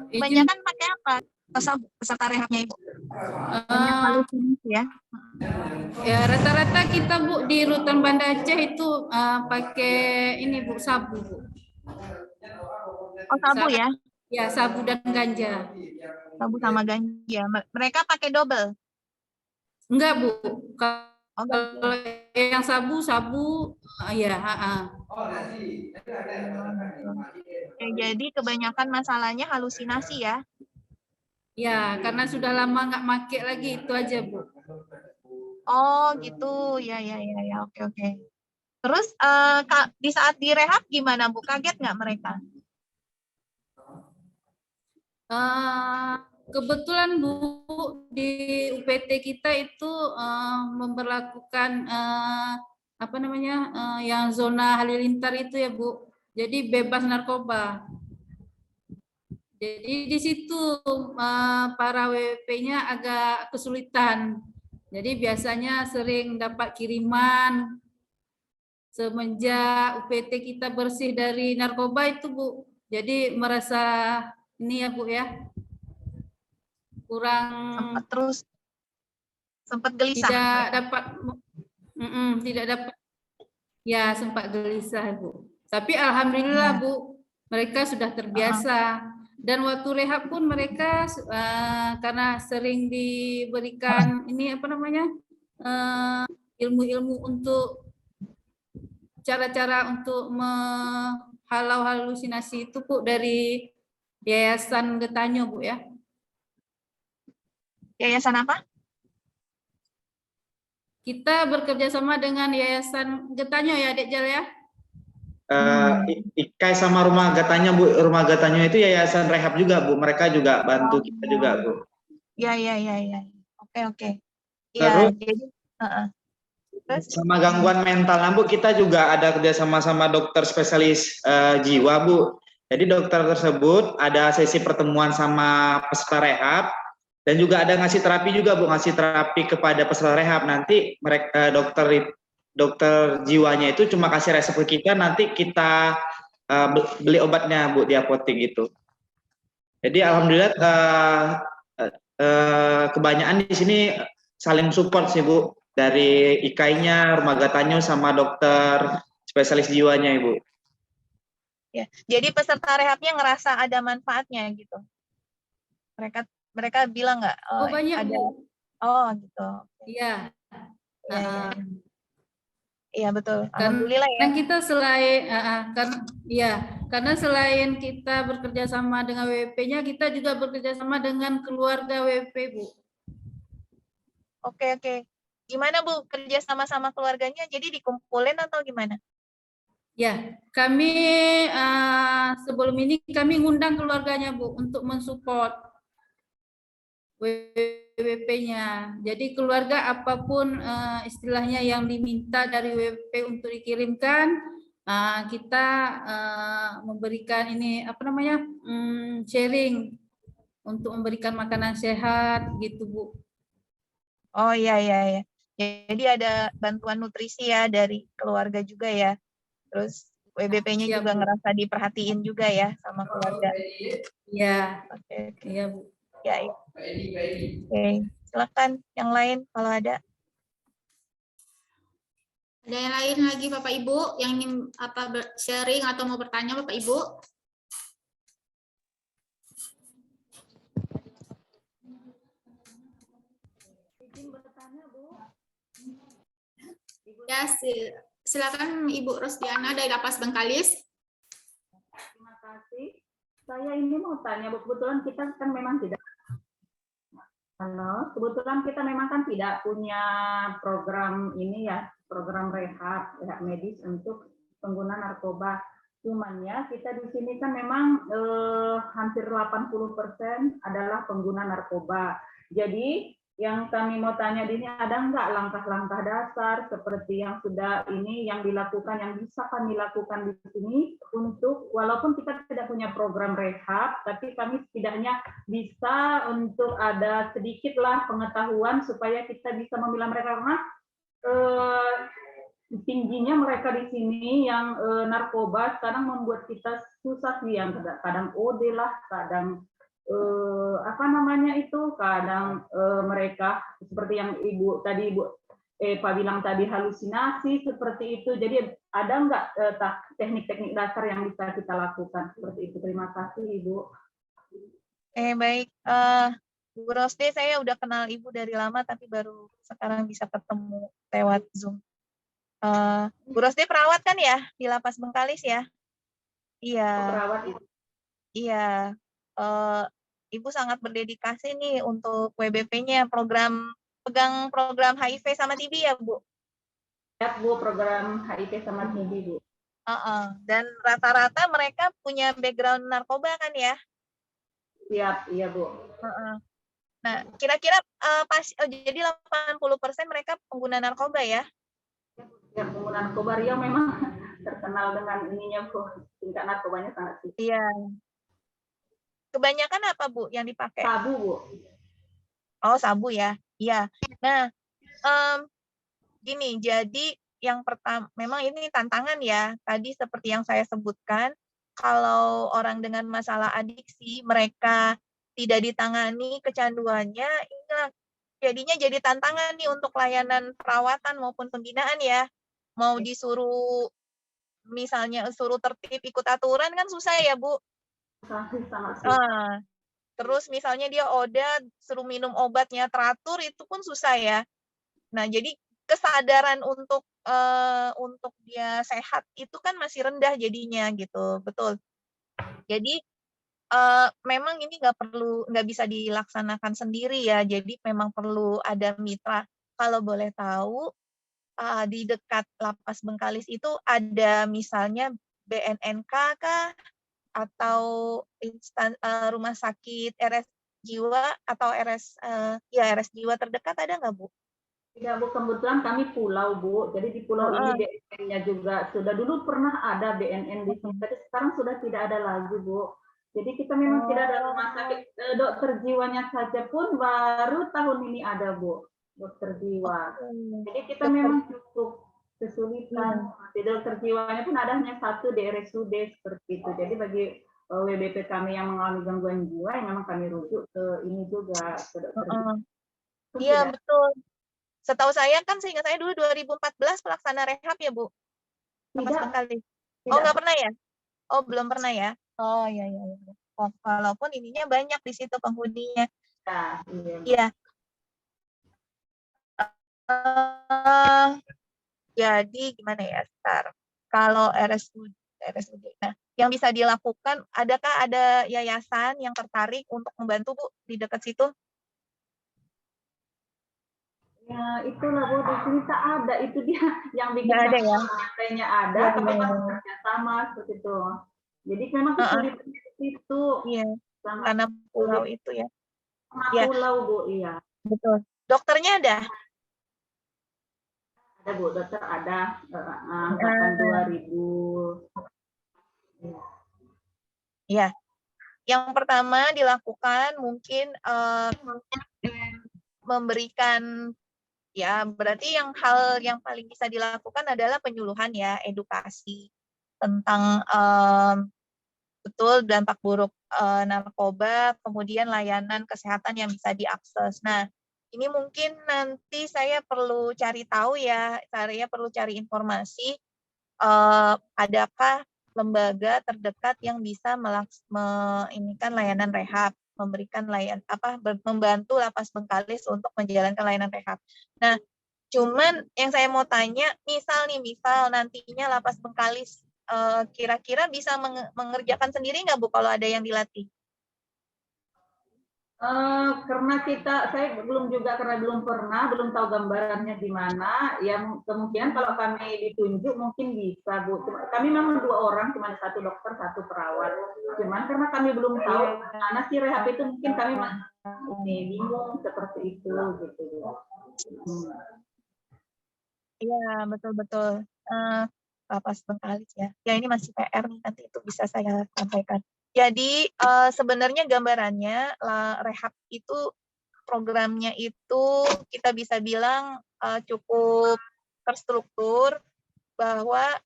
Kebanyakan pakai apa peserta rehabnya Ibu? Ya. Ya rata-rata kita Bu di Rutan Banda Aceh itu pakai ini Bu, sabu Bu. Oh sabu ya? Ya sabu dan ganja. Sabu sama ganja. Mereka pakai double? Enggak Bu. Oh, kalau yang sabu ya. Jadi kebanyakan masalahnya halusinasi ya? Ya, karena sudah lama nggak make lagi, itu aja Bu. Oh gitu, ya, oke. Terus di saat direhab gimana Bu? Kaget nggak mereka? Kebetulan Bu, di UPT kita itu memberlakukan yang zona halilintar itu ya Bu. Jadi bebas narkoba. Jadi di situ para WWP-nya agak kesulitan. Jadi biasanya sering dapat kiriman. Semenjak UPT kita bersih dari narkoba itu Bu. Jadi merasa ini ya Bu ya. kurang sempat gelisah. tidak dapat tidak dapat ya, sempat gelisah Bu. Tapi alhamdulillah Iya. Bu, mereka sudah terbiasa. Dan waktu rehab pun mereka karena sering diberikan ini apa namanya ilmu-ilmu untuk cara-cara untuk menghalau halusinasi itu Bu dari Yayasan Getanyo Bu ya. Yayasan apa? Kita bekerja sama dengan Yayasan Getanyo ya, Dek Jal ya. IKAI sama Rumah Gatanyo Bu, Rumah Gatanyo itu yayasan rehab juga Bu, mereka juga bantu kita juga Bu. Ya. Oke. Iya, Terus jadi terus sama gangguan mental Bu, kita juga ada kerjasama sama dokter spesialis jiwa Bu. Jadi dokter tersebut ada sesi pertemuan sama peserta rehab dan juga ada ngasih terapi juga Bu, ngasih terapi kepada peserta rehab. Nanti mereka dokter jiwanya itu cuma kasih resep ke kita, nanti kita beli obatnya Bu di apotek gitu. Jadi alhamdulillah kebanyakan di sini saling support sih Bu, dari IKAI-nya, Rumah Gatanyo sama dokter spesialis jiwanya Ibu. ya. Jadi peserta rehabnya ngerasa ada manfaatnya gitu. Mereka bilang nggak? Oh banyak ada. Bu. Oh gitu. Iya. Iya betul. Alhamdulillah ya. Karena kita selain karena selain kita bekerja sama dengan WP-nya, kita juga bekerja sama dengan keluarga WP Bu. Oke. Gimana Bu kerja sama keluarganya? Jadi dikumpulin atau gimana? Ya, kami sebelum ini kami ngundang keluarganya Bu untuk mensupport WP-nya. Jadi keluarga apapun istilahnya yang diminta dari WP untuk dikirimkan, kita memberikan ini apa namanya sharing untuk memberikan makanan sehat gitu Bu. Oh iya. Jadi ada bantuan nutrisi ya dari keluarga juga ya. Terus WBP-nya juga ngerasa diperhatiin juga ya sama keluarga. Iya. Oke. Iya Bu. Ya. Oke, silakan yang lain kalau ada. Ada yang lain lagi Bapak Ibu yang ingin sharing atau mau bertanya Bapak Ibu? Ya, silakan Ibu Rosdiana dari Lapas Bengkalis. Terima kasih. Saya ini mau tanya, kebetulan kita kan memang tidak. Kebetulan kita memang kan tidak punya program ini ya, program rehab medis untuk pengguna narkoba. Cuman ya kita di sini kan memang hampir 80% adalah pengguna narkoba. Jadi yang kami mau tanya di sini, ada nggak langkah-langkah dasar seperti yang sudah ini yang dilakukan, yang bisa kami lakukan di sini untuk walaupun kita tidak punya program rehab, tapi kami setidaknya bisa untuk ada sedikitlah pengetahuan supaya kita bisa memilah mereka, karena tingginya mereka di sini yang narkoba sekarang membuat kita susah sih, yang kadang OD lah, kadang kadang mereka seperti yang Ibu tadi Pak bilang tadi, halusinasi seperti itu. Jadi ada nggak teknik-teknik dasar yang bisa kita lakukan seperti itu? Terima kasih Ibu. Baik, Bu Rosde, saya udah kenal Ibu dari lama tapi baru sekarang bisa ketemu lewat Zoom. Bu Rosde perawat kan ya di Lapas Bengkalis ya? Iya. Perawat itu. Iya. Ibu sangat berdedikasi nih untuk WBP-nya, pegang program HIV sama TB ya, Bu? Ya, Bu, program HIV sama TB, Bu. Dan rata-rata mereka punya background narkoba kan ya? Siap, iya, Bu. Nah, kira-kira jadi 80% mereka pengguna narkoba ya? Ya, pengguna narkoba. Riau memang terkenal dengan ininya, Bu. Tingkat narkobanya sangat tinggi. Iya. Kebanyakan apa Bu yang dipakai? Sabu Bu. Oh sabu ya, iya. Nah, gini, jadi yang pertama, memang ini tantangan ya. Tadi seperti yang saya sebutkan, kalau orang dengan masalah adiksi, mereka tidak ditangani kecanduannya, inilah jadinya jadi tantangan nih untuk layanan perawatan maupun pembinaan ya. Mau disuruh misalnya suruh tertib ikut aturan kan susah ya Bu. Sangat susah. Ah, terus misalnya dia ODA suruh minum obatnya teratur itu pun susah ya. Nah, jadi kesadaran untuk dia sehat itu kan masih rendah jadinya gitu, betul. Jadi memang ini nggak bisa dilaksanakan sendiri ya. Jadi memang perlu ada mitra. Kalau boleh tahu di dekat Lapas Bengkalis itu ada misalnya BNNK kah atau rumah sakit RS jiwa atau RS jiwa terdekat ada nggak Bu? Tidak Bu, kebetulan kami pulau Bu, jadi di pulau ini BNN-nya juga sudah dulu pernah ada BNN di sini, tapi sekarang sudah tidak ada lagi Bu. Jadi kita memang tidak ada rumah sakit, dokter jiwanya saja pun baru tahun ini ada Bu, dokter jiwa. Jadi kita memang cukup kesulitan. Di dokter jiwanya pun ada hanya satu di RSUD seperti itu. Jadi bagi WBP kami yang mengalami gangguan jiwa, yang memang kami rujuk ke ini juga ke dokter jiwa. Iya betul. Setahu saya kan seingat saya dulu 2014 pelaksana rehab ya Bu. Lapas Bengkalis. Oh nggak pernah ya? Oh belum pernah ya? Oh iya. Oh, walaupun ininya banyak di situ penghuninya. Iya. Jadi gimana ya, Star? Kalau RSUD, nah, yang bisa dilakukan, adakah ada yayasan yang tertarik untuk membantu Bu di dekat situ? Ya itulah Bu, di sini tak ada, itu dia yang bikin Nggak ada ya? kayaknya ada, tapi masih kerjasama seperti itu. Jadi memang kesulitan itu. Iya, karena pulau itu ya. Pulau Bu, iya. Betul. Dokternya ada? Ada Bu, dokter ada angkatan 2000. Iya. Yang pertama dilakukan mungkin memberikan ya berarti hal yang paling bisa dilakukan adalah penyuluhan ya, edukasi tentang betul dampak buruk narkoba, kemudian layanan kesehatan yang bisa diakses. Nah, ini mungkin nanti saya perlu cari tahu ya, saya perlu cari informasi adakah lembaga terdekat yang bisa menginginkan layanan rehab, memberikan membantu Lapas Bengkalis untuk menjalankan layanan rehab. Nah, cuman yang saya mau tanya, misal nantinya Lapas Bengkalis kira-kira bisa mengerjakan sendiri nggak Bu kalau ada yang dilatih? Karena saya karena belum tahu gambarannya di mana, ya kemungkinan kalau kami ditunjuk mungkin bisa Bu. Kami memang 2 orang, cuma 1 dokter, 1 perawat. Cuman karena kami belum tahu mana sih rehab itu, mungkin kami bingung seperti itu gitu. Iya betul. Lapas Bengkalis ya. Ya ini masih PR nih, nanti itu bisa saya sampaikan. Jadi sebenarnya gambarannya rehab itu programnya itu kita bisa bilang cukup terstruktur bahwa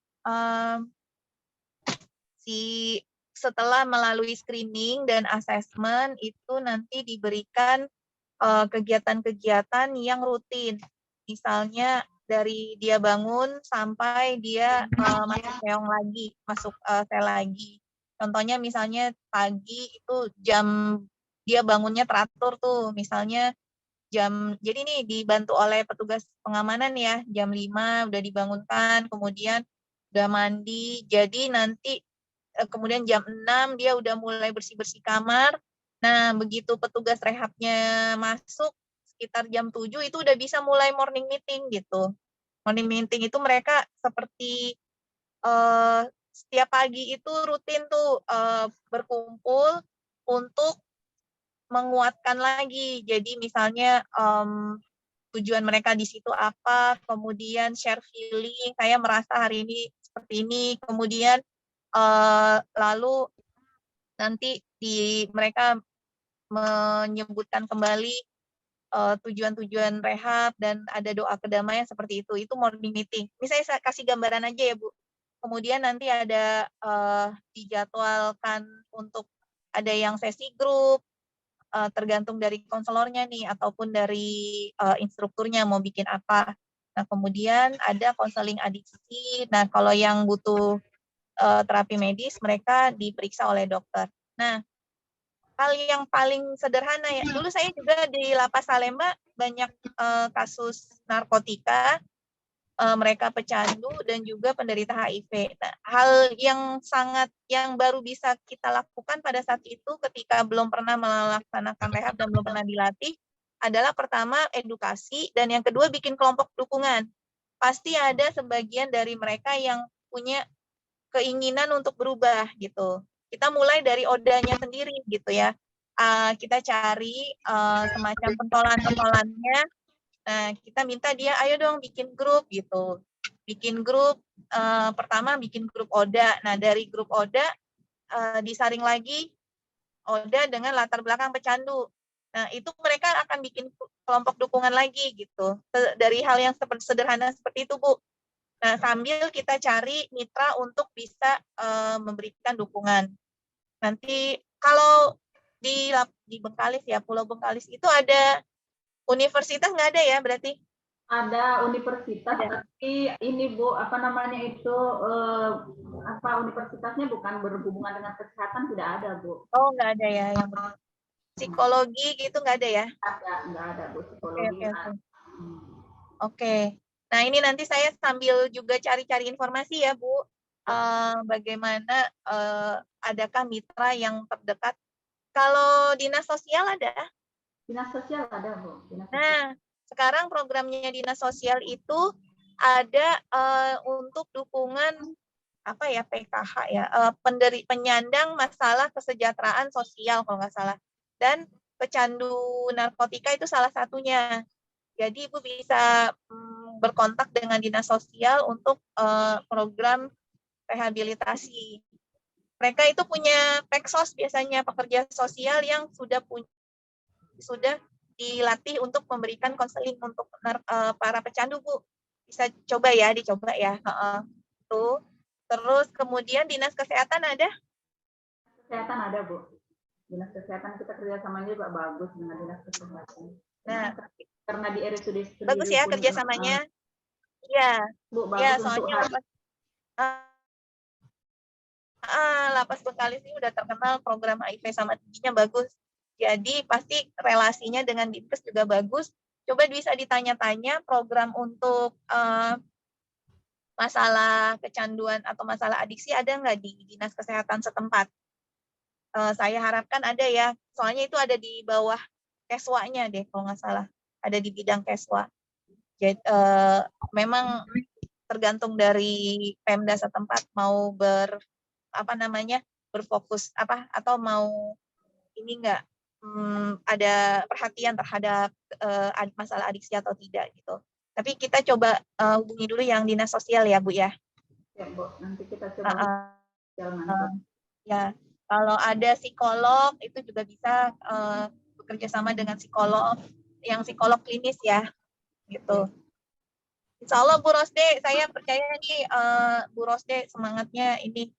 setelah melalui screening dan assessment itu nanti diberikan kegiatan-kegiatan yang rutin. Misalnya dari dia bangun sampai dia masuk keong lagi, masuk sel lagi. Contohnya misalnya pagi itu dia bangunnya teratur tuh, misalnya jadi nih dibantu oleh petugas pengamanan ya, jam 5 udah dibangunkan, kemudian udah mandi, jadi nanti kemudian jam 6 dia udah mulai bersih-bersih kamar. Nah, begitu petugas rehabnya masuk, sekitar jam 7 itu udah bisa mulai morning meeting gitu. Morning meeting itu mereka seperti setiap pagi itu rutin tuh berkumpul untuk menguatkan lagi. Jadi misalnya tujuan mereka di situ apa, kemudian share feeling, saya merasa hari ini seperti ini, kemudian lalu nanti mereka menyebutkan kembali tujuan-tujuan rehab dan ada doa kedamaian seperti itu. Itu morning meeting. Misalnya saya kasih gambaran aja ya Bu. Kemudian nanti ada dijadwalkan untuk ada yang sesi grup, tergantung dari konselornya nih ataupun dari instrukturnya mau bikin apa. Nah, kemudian ada konseling adiksi. Nah, kalau yang butuh terapi medis, mereka diperiksa oleh dokter. Nah, hal yang paling sederhana ya, dulu saya juga di Lapas Salemba banyak kasus narkotika, mereka pecandu dan juga penderita HIV. Nah, hal yang baru bisa kita lakukan pada saat itu ketika belum pernah melaksanakan rehab dan belum pernah dilatih adalah pertama edukasi dan yang kedua bikin kelompok dukungan. Pasti ada sebagian dari mereka yang punya keinginan untuk berubah gitu. Kita mulai dari odanya sendiri gitu ya. Kita cari semacam pentolan-pentolannya. Nah, kita minta dia, ayo dong bikin grup gitu. Bikin grup, pertama bikin grup ODA. Nah, dari grup ODA disaring lagi ODA dengan latar belakang pecandu. Nah, itu mereka akan bikin kelompok dukungan lagi gitu. Dari hal yang sederhana seperti itu, Bu. Nah, sambil kita cari mitra untuk bisa memberikan dukungan. Nanti kalau di Bengkalis ya, Pulau Bengkalis itu ada universitas nggak ada ya berarti? Ada universitas, tapi ini Bu, apa namanya itu, universitasnya bukan berhubungan dengan kesehatan, tidak ada Bu. Oh, nggak ada ya yang psikologi gitu nggak ada ya? Nggak ada Bu, psikologi. Oke. Nah, ini nanti saya sambil juga cari-cari informasi ya Bu, bagaimana adakah mitra yang terdekat. Kalau dinas sosial ada? Dinas sosial ada Bu. Nah, sekarang programnya dinas sosial itu ada untuk dukungan apa ya, PKH ya, penyandang masalah kesejahteraan sosial kalau nggak salah, dan pecandu narkotika itu salah satunya. Jadi Ibu bisa berkontak dengan dinas sosial untuk program rehabilitasi. Mereka itu punya peksos biasanya, pekerja sosial yang sudah dilatih untuk memberikan konseling untuk para pecandu, Bu. Bisa dicoba ya. Tuh. Terus kemudian dinas kesehatan ada? Kesehatan ada Bu. Dinas kesehatan kita kerjasamanya juga bagus dengan dinas kesehatan. Nah, karena di RSUD sendiri bagus ya kerjasamanya. Iya. Bu, bagus ya, untuk soalnya Lapas Bengkalis ini udah terkenal program HIV sama TB-nya bagus. Jadi pasti relasinya dengan Dinkes juga bagus. Coba bisa ditanya-tanya program untuk masalah kecanduan atau masalah adiksi ada nggak di dinas kesehatan setempat? Saya harapkan ada ya. Soalnya itu ada di bawah Keswanya deh kalau nggak salah. Ada di bidang Keswa. Jadi, memang tergantung dari Pemda setempat mau berfokus atau mau ini enggak ada perhatian terhadap masalah adiksi atau tidak gitu. Tapi kita coba hubungi dulu yang dinas sosial ya Bu ya. Ya Bu, nanti kita coba ya. Kalau ada psikolog itu juga bisa bekerja sama dengan psikolog yang psikolog klinis ya gitu. Insya Allah Bu Rosde, saya percaya nih Bu Rosde semangatnya ini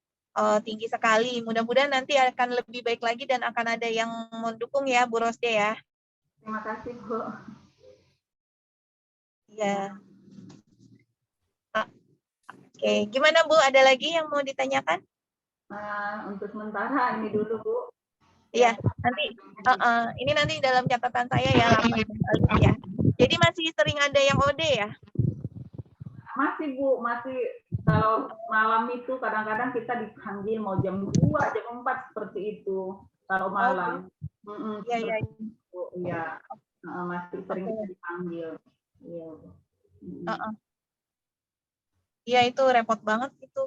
tinggi sekali. Mudah-mudahan nanti akan lebih baik lagi dan akan ada yang mendukung ya Bu Rosde ya. Terima kasih Bu. Ya. Oke, gimana Bu? Ada lagi yang mau ditanyakan? Untuk sementara ini dulu Bu. Iya, nanti ini nanti dalam catatan saya ya, ya. Jadi masih sering ada yang OD ya? Masih Bu, masih kalau malam itu kadang-kadang kita dipanggil mau jam 2, jam 4 seperti itu. Kalau malam. Iya. Iya. Masih sering dipanggil. Iya. Iya, itu repot banget itu.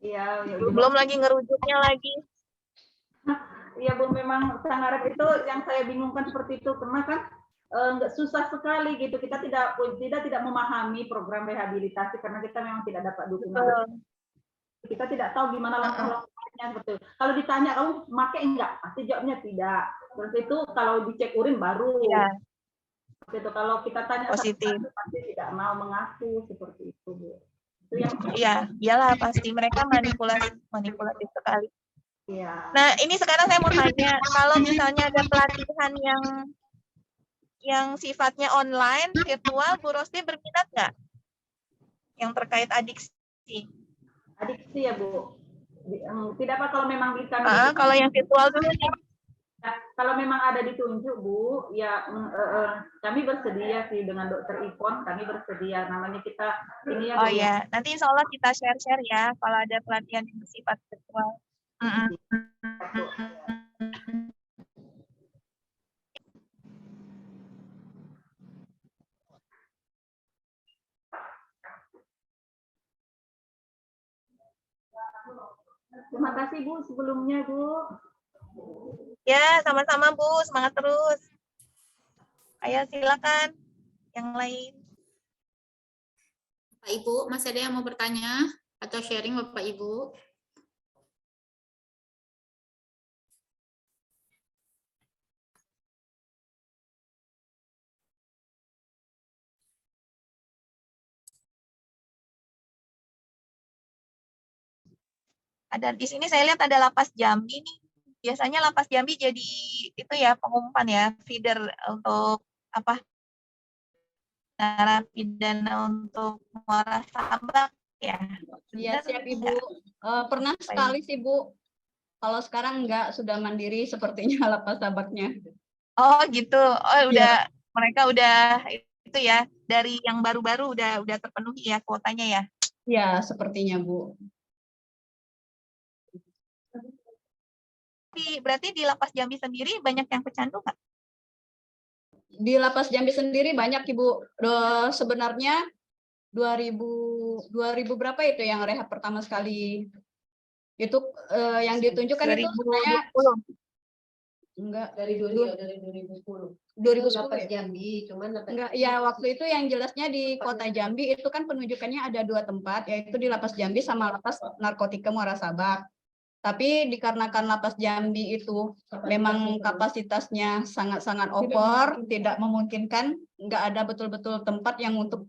Iya. Belum lagi ngerujuknya lagi. Iya Bu, memang sangat itu yang saya bingungkan seperti itu karena kan nggak susah sekali gitu, kita tidak memahami program rehabilitasi karena kita memang tidak dapat dukungan. Kita tidak tahu gimana langkah-langkahnya betul. Kalau ditanya kamu pakai enggak, pasti jawabnya tidak. Terus itu kalau dicek urin baru. Ya. Itu kalau kita tanya positif, pasti tidak mau mengaku seperti itu Bu. Itu yang iyalah pasti mereka manipulatif sekali. Iya. Nah, ini sekarang saya mau tanya, kalau misalnya ada pelatihan yang sifatnya online, virtual, Bu Rosdi berminat nggak? Yang terkait adiksi. Adiksi ya Bu. Tidak apa kalau memang bisa. Kalau yang virtual dulu nih. Kalau memang ada ditunjuk Bu, ya kami bersedia sih dengan Dokter Ipon, kami bersedia. Namanya kita ini ya Bu. Oh ya, nanti insya Allah kita share-share ya kalau ada pelatihan yang bersifat virtual. Terima kasih Bu sebelumnya Bu. Ya, sama-sama Bu, semangat terus. Ayo silakan yang lain. Bapak Ibu, masih ada yang mau bertanya atau sharing Bapak Ibu? Ada di sini saya lihat ada Lapas Jambi nih. Biasanya Lapas Jambi jadi itu ya pengumpan ya, feeder untuk apa? Narapidana untuk Muara Sabak ya. Iya siap Ibu. Pernah sekali sih Bu. Kalau sekarang enggak, sudah mandiri sepertinya Lapas Sabaknya. Oh gitu. Oh udah mereka udah itu ya dari yang baru-baru udah terpenuhi ya kuotanya ya. Iya sepertinya Bu. Berarti di Lapas Jambi sendiri banyak yang pecandu nggak? Di Lapas Jambi sendiri banyak Ibu. Sebenarnya 2000 berapa itu yang rehab pertama sekali? Itu yang ditunjukkan itu sebenarnya enggak dari 2010. 2010 ya? Jambi, cuman enggak ya waktu itu yang jelasnya di Kota Jambi itu kan penunjukannya ada 2 tempat, yaitu di Lapas Jambi sama Lapas Narkotika Muara Sabak. Tapi dikarenakan Lapas Jambi itu memang kapasitasnya sangat-sangat over, tidak memungkinkan, enggak ada betul-betul tempat yang untuk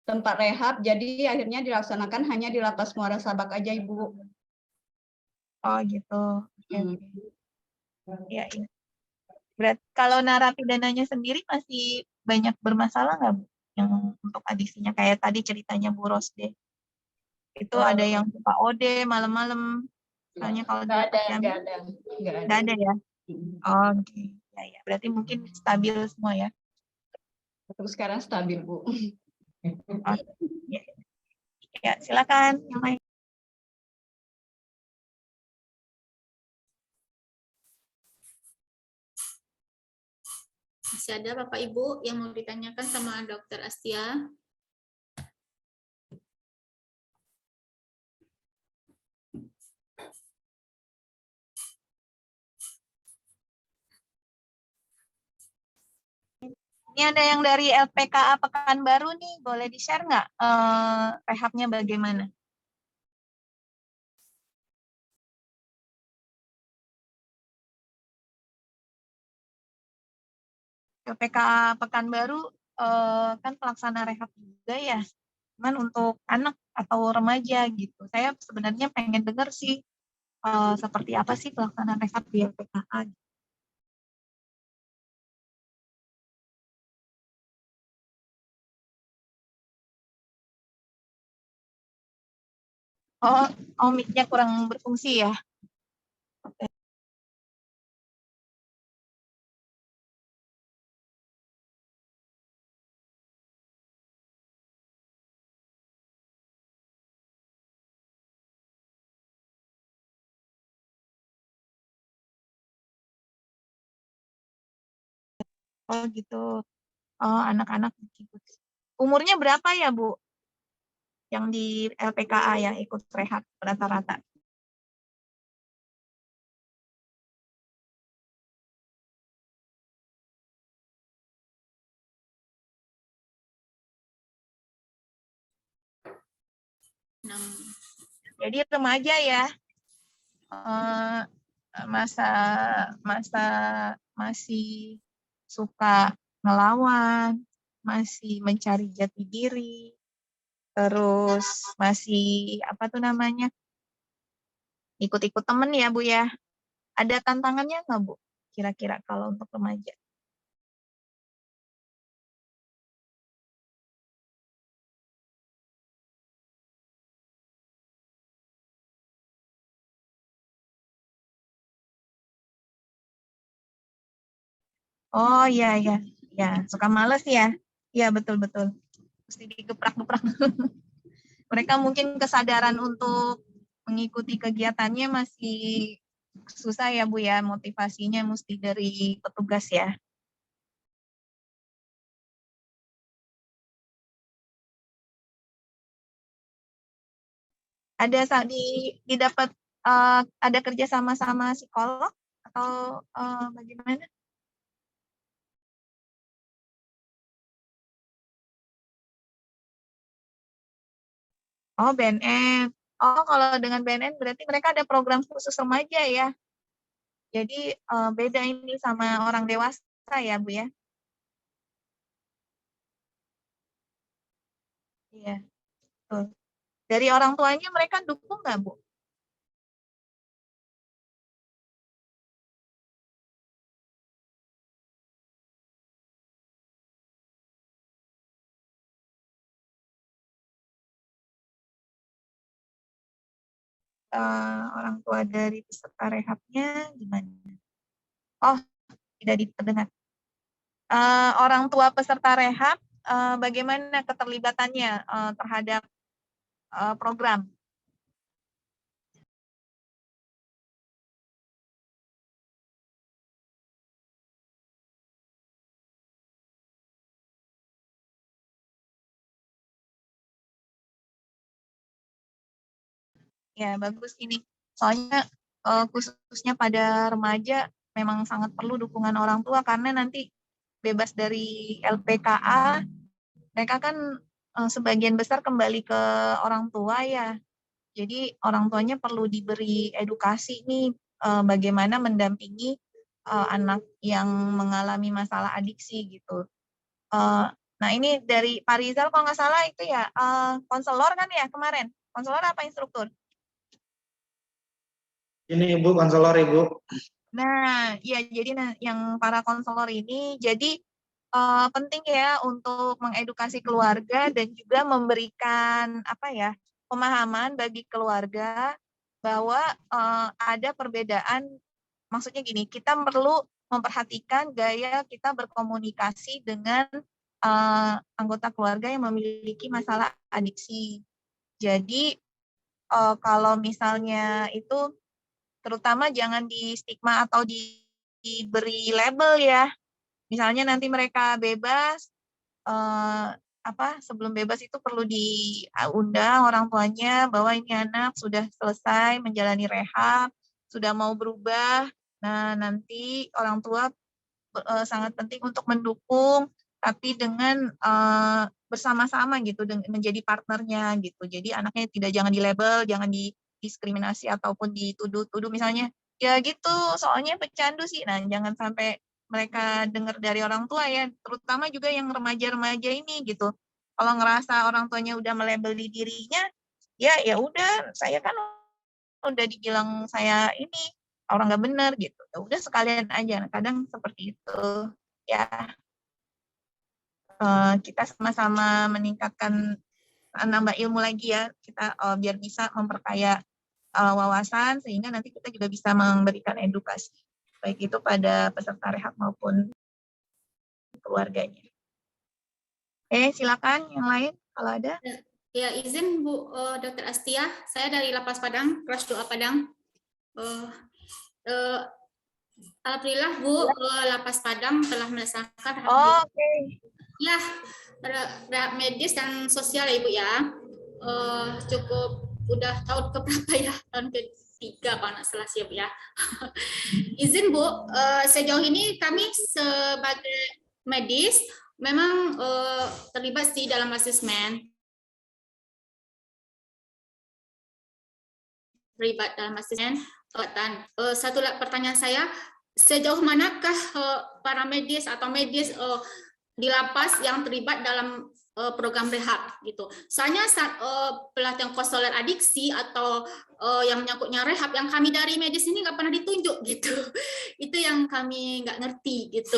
tempat rehab, jadi akhirnya dilaksanakan hanya di Lapas Muara Sabak aja Ibu. Oh gitu. Ya, ya. Berarti kalau narapidananya sendiri masih banyak bermasalah nggak Bu? Yang untuk adiksinya kayak tadi ceritanya Bu Rosde. Itu ada yang suka OD malam-malam. Soalnya kalau Enggak ada ya. Oh, oke. Ya. Berarti mungkin stabil semua ya. Terus sekarang stabil Bu. Oh, ya, silakan yang lain. Masih ada Bapak Ibu yang mau ditanyakan sama Dokter Astia? Ini ada yang dari LPKA Pekanbaru nih, boleh di-share nggak rehabnya bagaimana? LPKA Pekanbaru kan pelaksana rehab juga ya, cuman untuk anak atau remaja gitu. Saya sebenarnya pengen dengar sih seperti apa sih pelaksanaan rehab di LPKA. Oh, mic-nya kurang berfungsi ya. Oke. Oh gitu. Oh, anak-anak ikut. Umurnya berapa ya, Bu? Yang di LPKA yang ikut rehab rata-rata? Jadi remaja ya. Masa masih suka ngelawan, masih mencari jati diri, terus masih apa tuh namanya? ikut-ikut temen ya Bu ya. Ada tantangannya nggak Bu? Kira-kira kalau untuk remaja? Oh iya iya, ya suka males ya. Iya betul-betul. Mesti digeprak-geprak. Mereka mungkin kesadaran untuk mengikuti kegiatannya masih susah ya Bu ya, motivasinya mesti dari petugas ya. Ada didapat ada kerja sama psikolog atau bagaimana? Oh BNN. Oh kalau dengan BNN berarti mereka ada program khusus remaja ya. Jadi beda ini sama orang dewasa ya Bu ya. Iya, betul. Dari orang tuanya mereka dukung nggak Bu? Orang tua dari peserta rehabnya gimana? Oh, tidak terdengar. Orang tua peserta rehab bagaimana keterlibatannya terhadap program? Ya, bagus ini. Soalnya khususnya pada remaja memang sangat perlu dukungan orang tua karena nanti bebas dari LPKA, mereka kan sebagian besar kembali ke orang tua ya. Jadi orang tuanya perlu diberi edukasi nih bagaimana mendampingi anak yang mengalami masalah adiksi gitu. Nah ini dari Pak Rizal kalau nggak salah itu ya konselor kan ya kemarin. Konselor apa instruktur? Ini Ibu, konselor Ibu. Nah, ya jadi yang para konselor ini jadi penting ya untuk mengedukasi keluarga dan juga memberikan apa ya pemahaman bagi keluarga bahwa ada perbedaan. Maksudnya gini, kita perlu memperhatikan gaya kita berkomunikasi dengan anggota keluarga yang memiliki masalah adiksi. Jadi kalau misalnya itu terutama jangan di stigma atau diberi label ya. Misalnya nanti mereka bebas, sebelum bebas itu perlu diundang orang tuanya bahwa ini anak sudah selesai menjalani rehab, sudah mau berubah. Nah nanti orang tua sangat penting untuk mendukung, tapi dengan bersama-sama gitu, menjadi partnernya gitu. Jadi anaknya jangan di-label, jangan didiskriminasi ataupun dituduh-tuduh misalnya, ya gitu, soalnya pecandu sih. Nah, jangan sampai mereka dengar dari orang tua ya, terutama juga yang remaja-remaja ini gitu. Kalau ngerasa orang tuanya udah melabel di dirinya, ya udah, saya kan udah dibilang saya ini orang nggak benar gitu. Ya udah sekalian aja. Kadang seperti itu ya. Kita sama-sama meningkatkan nambah ilmu lagi ya kita biar bisa memperkaya wawasan sehingga nanti kita juga bisa memberikan edukasi baik itu pada peserta rehab maupun keluarganya. Silakan yang lain kalau ada. Ya, izin Bu Dr. Astia, saya dari Lapas Padang, kelas 2 Padang. Alhamdulillah Bu, Lapas Padang telah melaksanakan ya rehab medis dan sosial ya Ibu ya. Cukup udah tahun keberapa ya, tahun ketiga kalau nggak salah siap ya. Izin Bu, sejauh ini kami sebagai medis memang terlibat sih dalam asesmen. Terlibat dalam asesmen. Satu pertanyaan saya, sejauh manakah para medis atau medis di lapas yang terlibat dalam program rehab gitu. Soalnya pelatihan konselor adiksi atau yang menyangkutnya rehab yang kami dari medis ini nggak pernah ditunjuk gitu. Itu yang kami nggak ngerti gitu.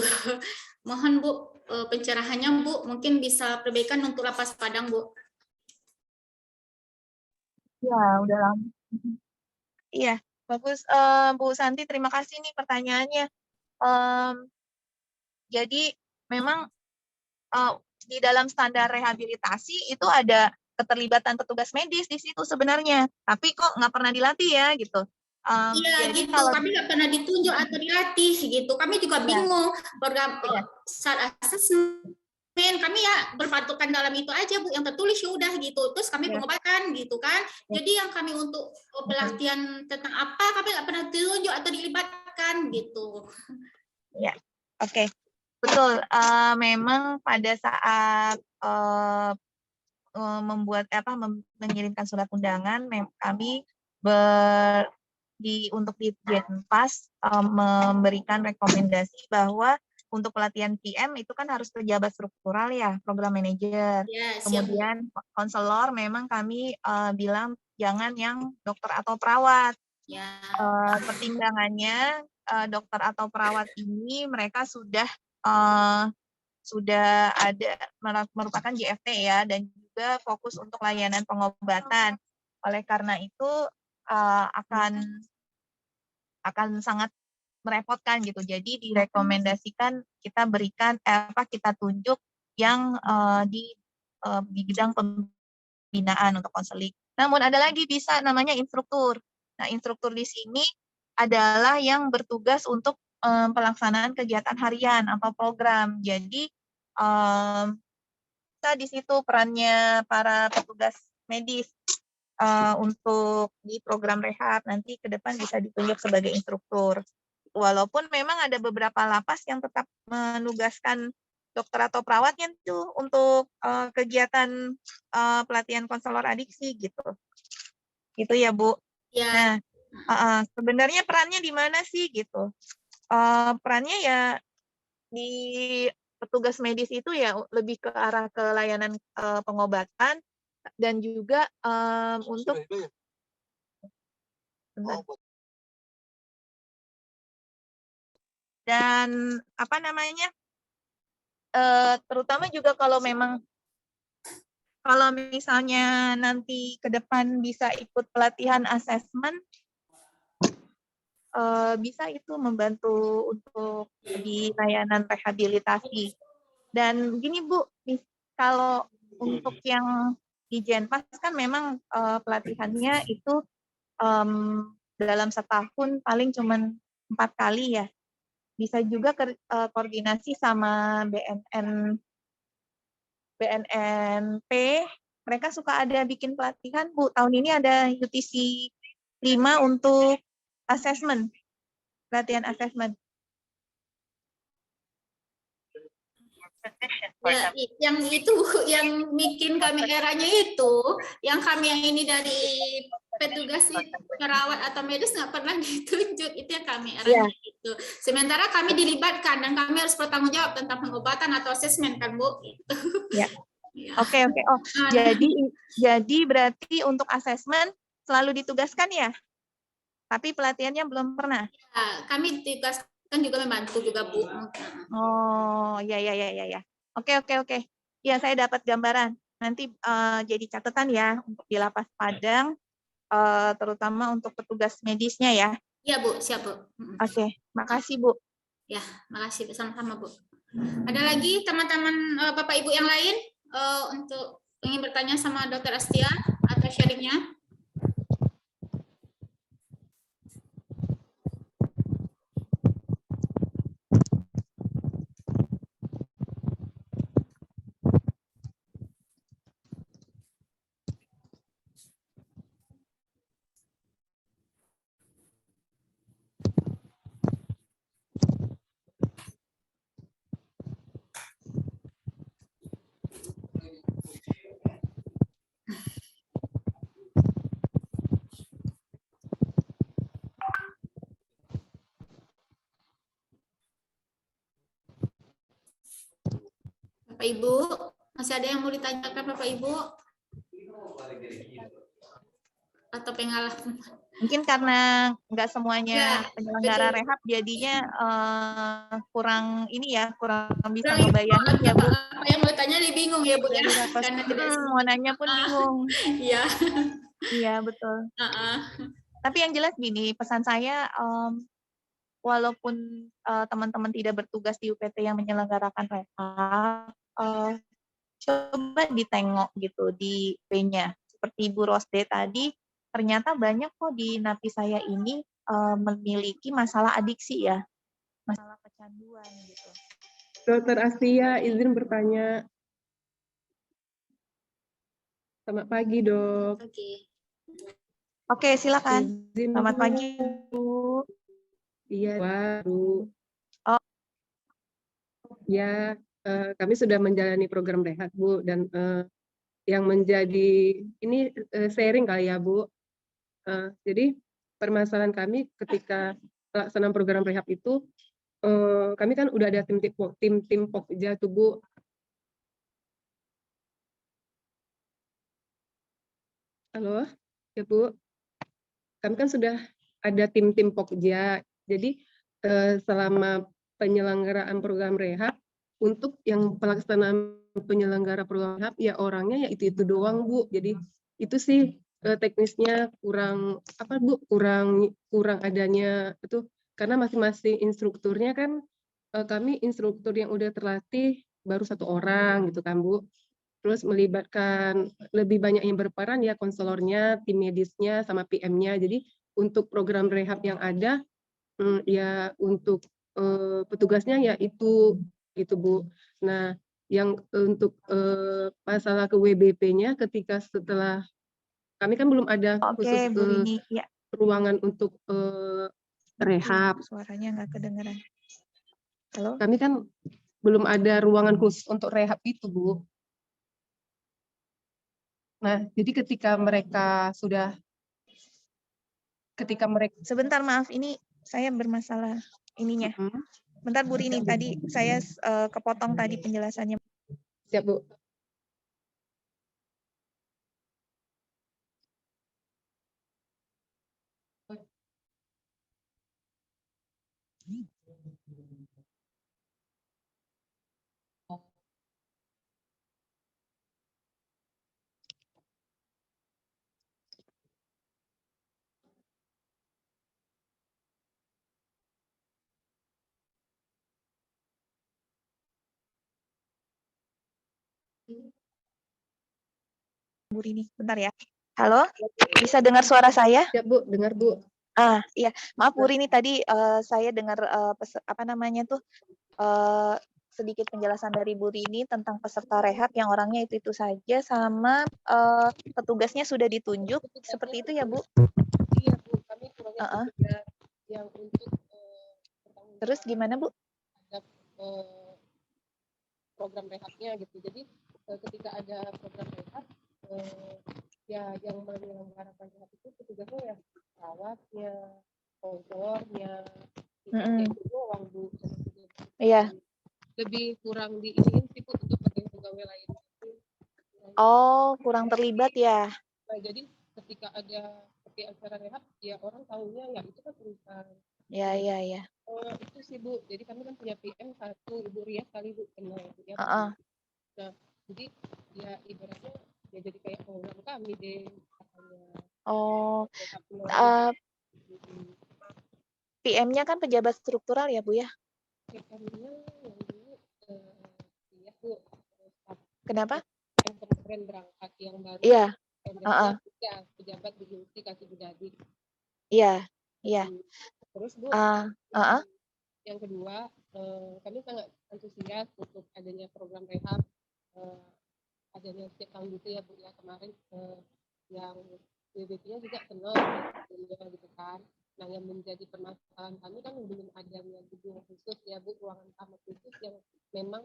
Mohon Bu pencerahannya Bu, mungkin bisa perbaikan untuk lapas Padang Bu. Ya, udah lama. Iya, bagus Bu Santi, terima kasih nih pertanyaannya. Jadi memang di dalam standar rehabilitasi itu ada keterlibatan petugas medis di situ sebenarnya, tapi kok nggak pernah dilatih ya gitu. Iya Jadi gitu, kalau kami nggak pernah ditunjuk atau dilatih gitu. Kami juga bingung program saat asesmen kami ya berpatokan dalam itu aja Bu, yang tertulis ya udah gitu. Terus kami pengobatan gitu kan. Jadi yang kami untuk pelatihan tentang apa kami nggak pernah ditunjuk atau dilibatkan gitu. Ya, oke. Betul, memang pada saat mengirimkan surat undangan, kami untuk di Jenpas memberikan rekomendasi bahwa untuk pelatihan PM itu kan harus pejabat struktural ya, program manajer. Kemudian konselor memang kami bilang jangan yang dokter atau perawat. Pertimbangannya dokter atau perawat ini mereka sudah ada merupakan JFT ya, dan juga fokus untuk layanan pengobatan. Oleh karena itu akan sangat merepotkan gitu. Jadi direkomendasikan kita tunjuk yang di bidang pembinaan untuk konseling. Namun ada lagi bisa namanya instruktur. Nah, instruktur di sini adalah yang bertugas untuk pelaksanaan kegiatan harian atau program. Jadi kita di situ perannya para petugas medis untuk di program rehab nanti ke depan bisa ditunjuk sebagai instruktur. Walaupun memang ada beberapa lapas yang tetap menugaskan dokter atau perawatnya tuh untuk kegiatan pelatihan konselor adiksi gitu. Gitu ya, Bu. Ya. Nah, sebenarnya perannya di mana sih gitu? Perannya ya di petugas medis itu ya lebih ke arah ke layanan pengobatan dan juga untuk dan apa namanya terutama juga kalau misalnya nanti ke depan bisa ikut pelatihan asesmen, bisa itu membantu untuk di layanan rehabilitasi. Dan gini Bu, kalau untuk yang di Jenpas kan memang pelatihannya itu dalam setahun paling cuma 4 kali ya. Bisa juga koordinasi sama BNNP, mereka suka ada bikin pelatihan, Bu. Tahun ini ada UTC 5 untuk assessment, pelatihan assessment. Ya, yang itu yang bikin kami eranya itu, yang kami yang ini dari petugas perawat atau medis nggak pernah ditunjuk, itu yang kami eranya itu. Sementara kami dilibatkan dan kami harus bertanggung jawab tentang pengobatan atau asesmen kan Bu. Gitu. Ya. Oke. Oh, jadi berarti untuk asesmen selalu ditugaskan ya? Tapi pelatihannya belum pernah. Ya, kami ditugaskan juga membantu juga Bu. Oh, ya. Oke. Ya, saya dapat gambaran. Nanti jadi catatan ya untuk di Lapas Padang, terutama untuk petugas medisnya ya. Iya Bu, siap Bu. Oke, makasih Bu. Ya, makasih sama-sama Bu. Ada lagi teman-teman Bapak Ibu yang lain untuk ingin bertanya sama Dr. Astia atau sharingnya? Bapak Ibu, masih ada yang mau ditanyakan Bapak Ibu? Atau pengalaman? Mungkin karena nggak semuanya Ya, penyelenggara betul. rehab jadinya kurang ini ya, kurang bisa Kurang ngebayangin ya Bu. apa yang mau tanya bingung ya Bu ya, Dari lapas, karena tidak mau nanya pun bingung. Iya. Iya betul. Heeh. Tapi yang jelas gini, pesan saya walaupun teman-teman tidak bertugas di UPT yang menyelenggarakan rehab, coba ditengok gitu di P-nya. Seperti Bu Rosde tadi, ternyata banyak kok di napi saya ini memiliki masalah adiksi ya, masalah kecanduan gitu. Dokter Astia, izin bertanya. Selamat pagi, Dok. Oke. Oke, silakan. Izin Selamat pagi, Bu. Iya, baru. Oh. Ya, kami sudah menjalani program rehab, Bu, dan yang menjadi ini sharing kali ya, Bu. Jadi permasalahan kami ketika pelaksanaan program rehab itu, kami kan udah ada tim Pokja tuh, Bu. Halo, ya Bu. Kami kan sudah ada tim Pokja. Jadi selama penyelenggaraan program rehab, untuk yang pelaksanaan penyelenggara program rehab, ya orangnya ya itu doang, Bu. Jadi itu sih teknisnya kurang apa Bu, kurang adanya itu karena masing-masing instrukturnya kan kami instruktur yang udah terlatih baru 1 orang gitu kan, Bu. Terus melibatkan lebih banyak yang berperan ya konselornya, tim medisnya, sama PM-nya. Jadi untuk program rehab yang ada, ya untuk petugasnya ya itu gitu Bu. Nah, yang untuk masalah ke WBP-nya ketika setelah kami kan belum ada khusus Bu Rini. Ya. ruangan untuk rehab. Suaranya nggak kedengeran. Halo? Kami kan belum ada ruangan khusus untuk rehab itu, Bu. Nah, jadi ketika mereka Sebentar, maaf, ini saya bermasalah ininya. Bentar Bu Rini, tadi saya kepotong tadi penjelasannya. Siap, Bu. Bu Rini, bentar ya. Halo, bisa dengar suara saya? Ya Bu, dengar Bu. Iya, maaf Bu Rini, tadi saya dengar sedikit penjelasan dari Bu Rini tentang peserta rehab yang orangnya itu saja, sama petugasnya sudah ditunjuk, seperti itu ya Bu? Iya Bu, kami kurangnya petugas yang untuk Terus gimana Bu? terhadap program rehabnya gitu. Jadi ketika ada program rehab, ya yang menyelenggarakan rehab itu petugasnya ya perawatnya, konselornya, itu doang Bu. Iya. Lebih kurang diizinin sih Bu untuk pegawai lain. Oh, kurang terlibat ya? Nah, jadi ketika ada seperti acara rehab, ya orang tahunya ya itu kan urusan. Ya. Itu sih Bu, jadi kami kan punya PM 1, Ibu Ria kali Bu kenal ya. Nah, jadi ya ibaratnya ya jadi kayak program kami deh katanya. Oh, PM-nya kan pejabat struktural ya Bu ya? PM-nya yang dulu iya Bu. Kenapa? Yang kemarin berangkat yang baru. Iya. Ya, pejabat di Gusti kasih Budadi. Iya. Terus Bu, yang kedua, kami sangat antusias untuk adanya program rehab, adanya setiap tahun gitu ya Bu ya, kemarin yang WBP-nya juga kenal gitu kan. Nah, yang menjadi permasalahan kami kan belum adanya gedung khusus ya Bu, ruangan tamu khusus yang memang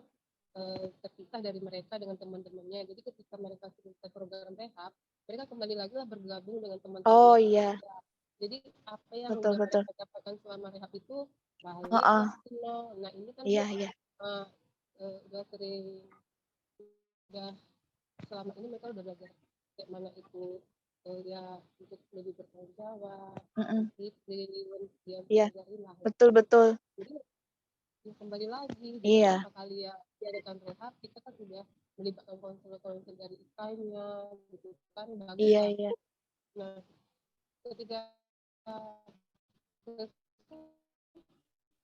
terpisah dari mereka dengan teman-temannya. Jadi ketika mereka selesai program rehab, mereka kembali lagi lah bergabung dengan teman-teman. Oh iya. Jadi apa yang Betul. mereka dapatkan selama rehab itu bahagia. Nah ini kan Iya. udah sering udah selama ini mereka udah belajar kayak mana itu ya untuk lebih bertanggung jawab, disiplin, dia Iya, belajarin lah. betul. Jadi ya kembali lagi Iya. beberapa kali ya diadakan rehab, kita kan sudah melibatkan konselor-konselor dari IKM-nya gitu kan, bagus Iya, lah. iya. Nah, ketika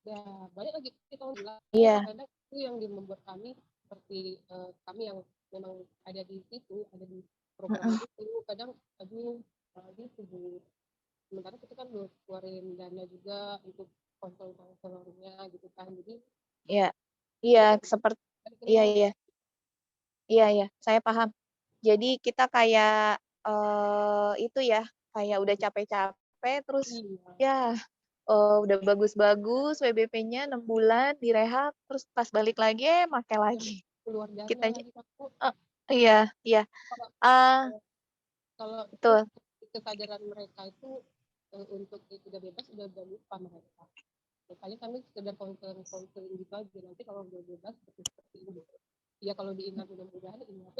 ya banyak lagi kita bilang, Iya. kadang itu yang membuat kami seperti kami yang memang ada di situ, ada di program itu, kadang aduh gitu. Sementara kita kan belum keluarin dana juga untuk konselornya gitu kan, jadi Iya, seperti iya, saya paham. Jadi kita kayak itu ya, kayak udah capek-capek terus ya udah bagus-bagus WBP-nya 6 bulan direhab, terus pas balik lagi pakai lagi. keluar dana Kita lagi aku. iya. Kalau Betul. kesadaran mereka itu untuk udah bebas udah lupa mereka. Makanya kami sekedar konseling gitu aja, nanti kalau udah bebas seperti ini. Ya kalau diingat mudah-mudahan ingat.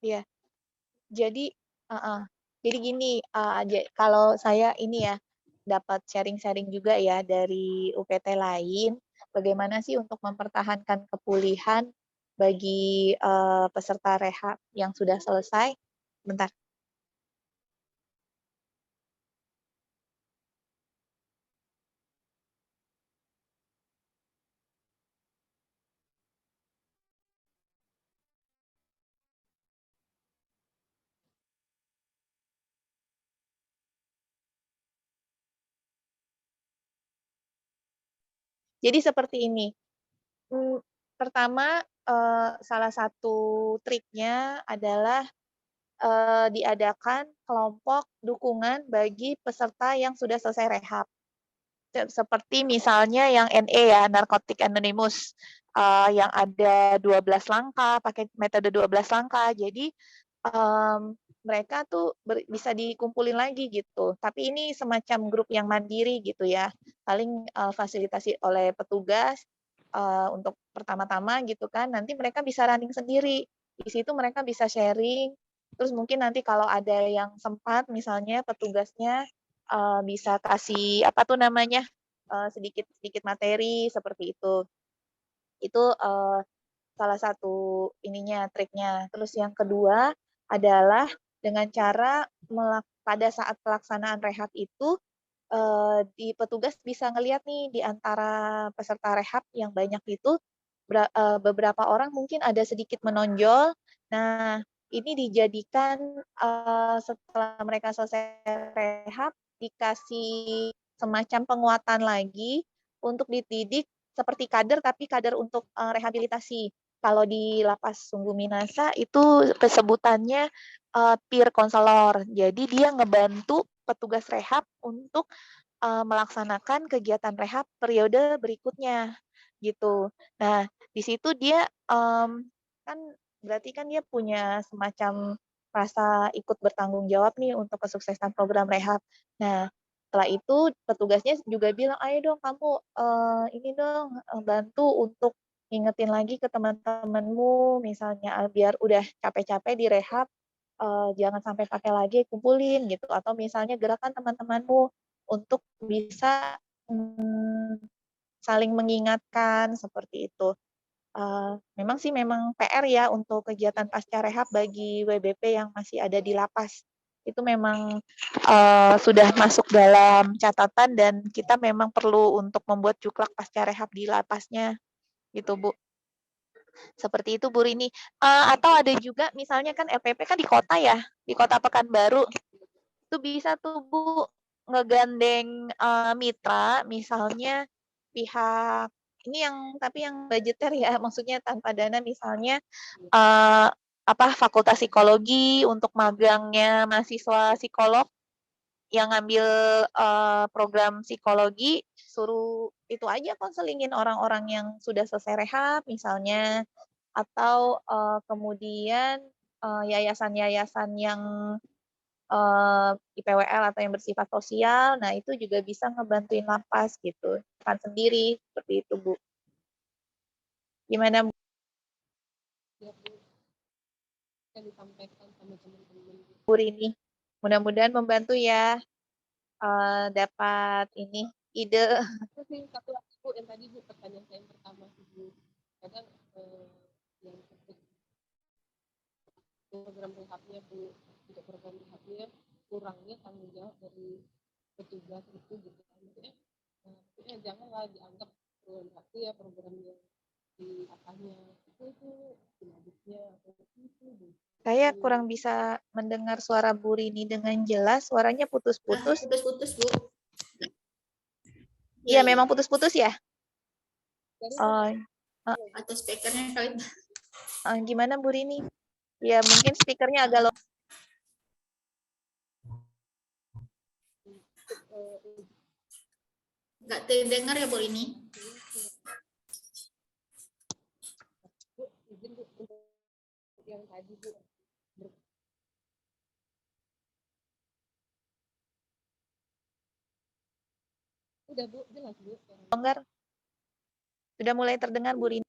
Iya. Jadi jadi gini, kalau saya ini ya dapat sharing-sharing juga ya dari UPT lain, bagaimana sih untuk mempertahankan kepulihan bagi peserta rehab yang sudah selesai. Bentar. Jadi seperti ini. Pertama, salah satu triknya adalah diadakan kelompok dukungan bagi peserta yang sudah selesai rehab. Seperti misalnya yang NE ya, Narcotic Anonymous, yang ada 12 langkah, pakai metode 12 langkah. Jadi mereka tuh bisa dikumpulin lagi gitu. Tapi ini semacam grup yang mandiri gitu ya. Paling fasilitasi oleh petugas untuk pertama-tama gitu kan. Nanti mereka bisa running sendiri. Di situ mereka bisa sharing. Terus mungkin nanti kalau ada yang sempat misalnya petugasnya bisa kasih apa tuh namanya sedikit materi seperti itu. Itu salah satu ininya triknya. Terus yang kedua adalah dengan cara pada saat pelaksanaan rehab itu di petugas bisa ngelihat nih di antara peserta rehab yang banyak itu beberapa orang mungkin ada sedikit menonjol. Nah, ini dijadikan setelah mereka selesai rehab dikasih semacam penguatan lagi untuk dididik seperti kader tapi kader untuk rehabilitasi. Kalau di Lapas Sungguh Minasa itu sebutannya peer counselor. Jadi dia ngebantu petugas rehab untuk melaksanakan kegiatan rehab periode berikutnya gitu. Nah, di situ dia kan berarti kan dia punya semacam rasa ikut bertanggung jawab nih untuk kesuksesan program rehab. Nah, setelah itu petugasnya juga bilang, ayo dong kamu ini dong bantu untuk ngingetin lagi ke teman-temanmu misalnya biar udah capek-capek di rehab jangan sampai pakai lagi kumpulin gitu atau misalnya gerakan teman-temanmu untuk bisa saling mengingatkan seperti itu. Memang PR ya untuk kegiatan pasca rehab bagi WBP yang masih ada di lapas. Itu memang sudah masuk dalam catatan dan kita memang perlu untuk membuat juklak pasca rehab di lapasnya gitu Bu. Seperti itu Bu Rini. Atau ada juga misalnya kan LPP kan di kota ya, di Kota Pekanbaru. Itu bisa tuh Bu ngegandeng mitra misalnya pihak ini tapi yang budgeter ya, maksudnya tanpa dana misalnya Fakultas Psikologi untuk magangnya mahasiswa psikolog yang ngambil program psikologi, suruh itu aja konselingin orang-orang yang sudah selesai rehab misalnya, atau kemudian yayasan-yayasan yang IPWL atau yang bersifat sosial, nah itu juga bisa ngebantuin lapas gitu, bukan sendiri, seperti itu Bu. Gimana Bu? Ya, Bu. yang disampaikan sama teman-teman. Bu Rini. Mudah-mudahan membantu ya. Dapat ini ide. Terus satu lagi Bu, yang tadi Bu pertanyaan saya yang pertama Bu, kadang yang program rehabnya Bu, untuk program rehabnya kurangnya tanggung jawab dari petugas itu gitu kan. Maksudnya janganlah dianggap program rehabnya ya program yang di apanya itu sinabisnya atau itu Bu. Saya kurang bisa mendengar suara Bu Rini dengan jelas. Suaranya putus-putus. Putus-putus, Bu. Iya, memang putus-putus ya. Atau speakernya kali. Gimana Bu Rini? Ya mungkin speakernya agak low. Nggak terdengar ya Bu Rini? Bu, izin Bu untuk yang tadi Bu. Udah Bu, jelas Bu. Longgar. Sudah mulai terdengar Bu Rini.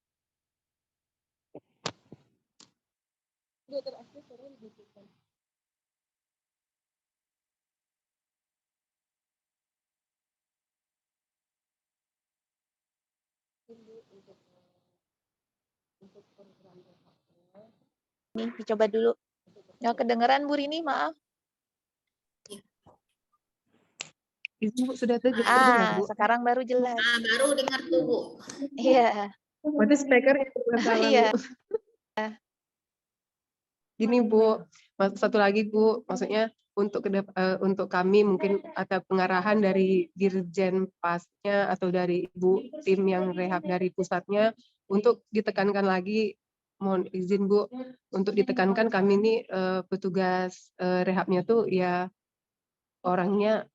Dokter Asli suara dibutuhkan. Untuk program rehabnya. Nih, dicoba dulu. Nggak kedengeran Bu Rini, maaf. Ibu sudah terdengar Bu. Sekarang baru jelas. Baru dengar tuh Bu. Iya. Berarti speaker itu masalah Iya. Bu. Gini Bu, satu lagi Bu, maksudnya untuk kami mungkin ada pengarahan dari Dirjen Pasnya atau dari Ibu tim yang rehab dari pusatnya untuk ditekankan lagi, mohon izin Bu, untuk ditekankan kami ini petugas rehabnya tuh ya orangnya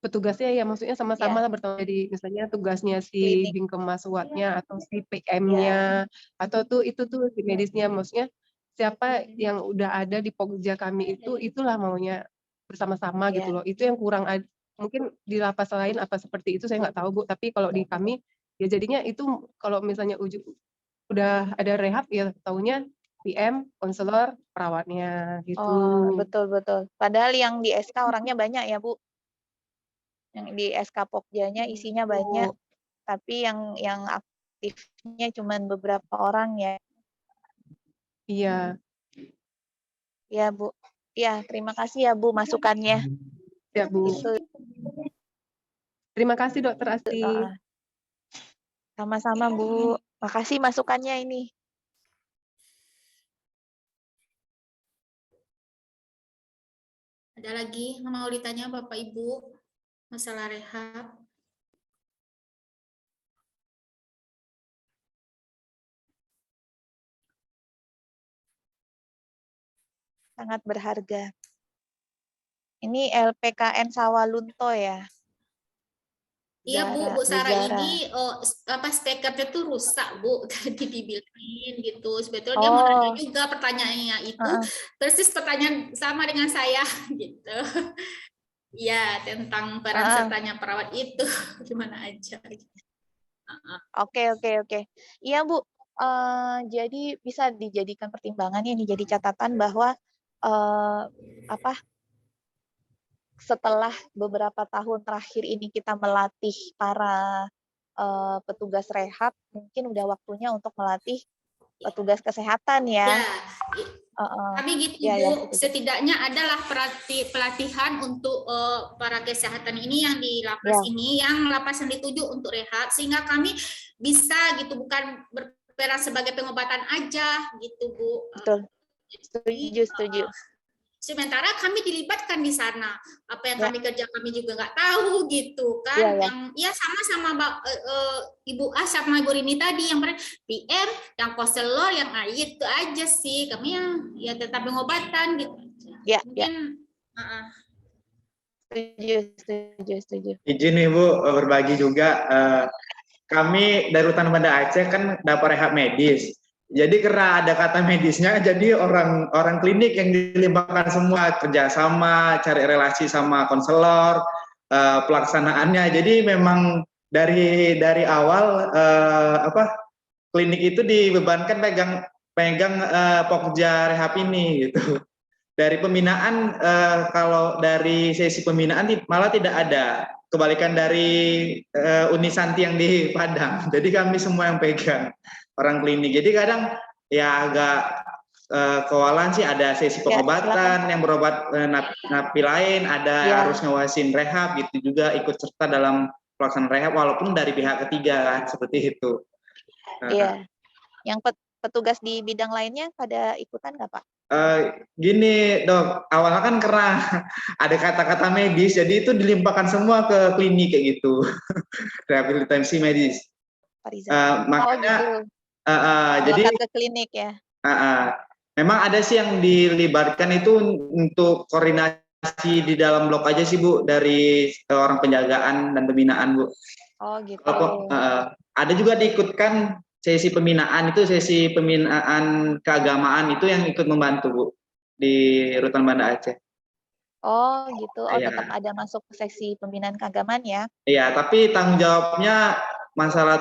petugasnya ya maksudnya sama-sama lah bertanggung jawab. Jadi misalnya tugasnya si Bingkemas Watnya atau si PM-nya atau tuh itu tuh si medisnya, maksudnya siapa yang udah ada di Pokja kami itu itulah maunya bersama-sama gitu loh. Itu yang kurang mungkin di lapas lain apa seperti itu saya nggak tahu Bu, tapi kalau di kami ya jadinya itu kalau misalnya udah ada rehab ya taunya PM, konselor, perawatnya gitu. Oh, betul. Padahal yang di SK orangnya banyak ya Bu. Yang di SK Pokjanya isinya banyak, tapi yang aktifnya cuma beberapa orang ya. Iya. Ya Bu. Ya, terima kasih ya Bu masukannya. Ya Bu. Itu. Terima kasih Dokter Asti. Sama-sama Bu. Makasih masukannya ini. Ada lagi yang mau ditanya Bapak Ibu masalah rehab? Sangat berharga. Ini LPKN Sawalunto ya. Iya Bu Sarah ini speakernya tuh rusak Bu, tadi dibilangin gitu. Sebetulnya dia mau nanya juga pertanyaannya itu persis pertanyaan sama dengan saya gitu. Ya tentang peran sertanya perawat itu gimana aja. Oke. Iya Bu. Jadi bisa dijadikan pertimbangan ini jadi catatan bahwa setelah beberapa tahun terakhir ini kita melatih para petugas rehab, mungkin udah waktunya untuk melatih petugas kesehatan ya. Kami gitu Bu, setidaknya adalah pelatihan untuk para kesehatan ini yang di lapas ini, yang lapas yang dituju untuk rehab, sehingga kami bisa gitu bukan berperan sebagai pengobatan aja gitu Bu. Betul. Setuju. Sementara kami dilibatkan di sana, apa yang kami kerja kami juga nggak tahu gitu kan. Yang ya sama-sama Ibu A sama Ibu Rini tadi yang PM, yang konselor, yang itu aja sih kami yang ya tetap pengobatan gitu. Mungkin, Setuju. Izin Ibu berbagi juga. Kami dari Rutan Banda Aceh kan dapat rehab medis. Jadi karena ada kata medisnya, jadi orang klinik yang dilibatkan semua kerjasama, cari relasi sama konselor, pelaksanaannya. Jadi memang dari awal klinik itu dibebankan pegang pegang Pokja Rehab ini gitu. Dari pembinaan kalau dari sesi pembinaan malah tidak ada. Kebalikan dari Unisanti yang di Padang. Jadi kami semua yang pegang orang klinik. Jadi kadang ya agak kewalahan sih, ada sesi pengobatan yang berobat napi lain, ada harus ngawasin rehab gitu juga, ikut serta dalam pelaksanaan rehab walaupun dari pihak ketiga kan, seperti itu. Iya. Yang petugas di bidang lainnya pada ikutan nggak, Pak? Gini dok, awalnya kan karena ada kata-kata medis, jadi itu dilimpahkan semua ke klinik kayak gitu, rehabilitasi medis. Makanya gitu. jadi ke klinik ya. Memang ada sih yang dilibatkan itu untuk koordinasi di dalam blok aja sih Bu, dari orang penjagaan dan pembinaan Bu. Oh gitu. Ada juga diikutkan sesi pembinaan, itu sesi pembinaan keagamaan itu yang ikut membantu Bu di Rutan Banda Aceh. Oh gitu. Oh tetap ada masuk ke sesi pembinaan keagamaan ya? Iya, tapi tanggung jawabnya masalah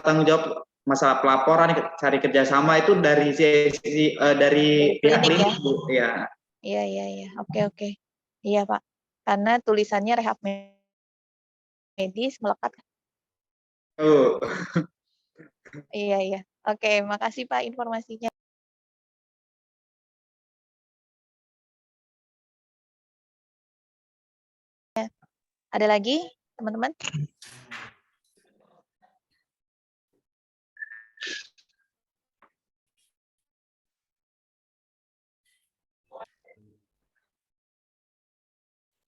pelaporan, cari kerjasama itu dari sesi dari pihak klinik Bu. Iya. Iya. Oke. Iya Pak. Karena tulisannya rehab medis melekat. Oh. Iya. Oke, makasih Pak informasinya. Ada lagi, teman-teman?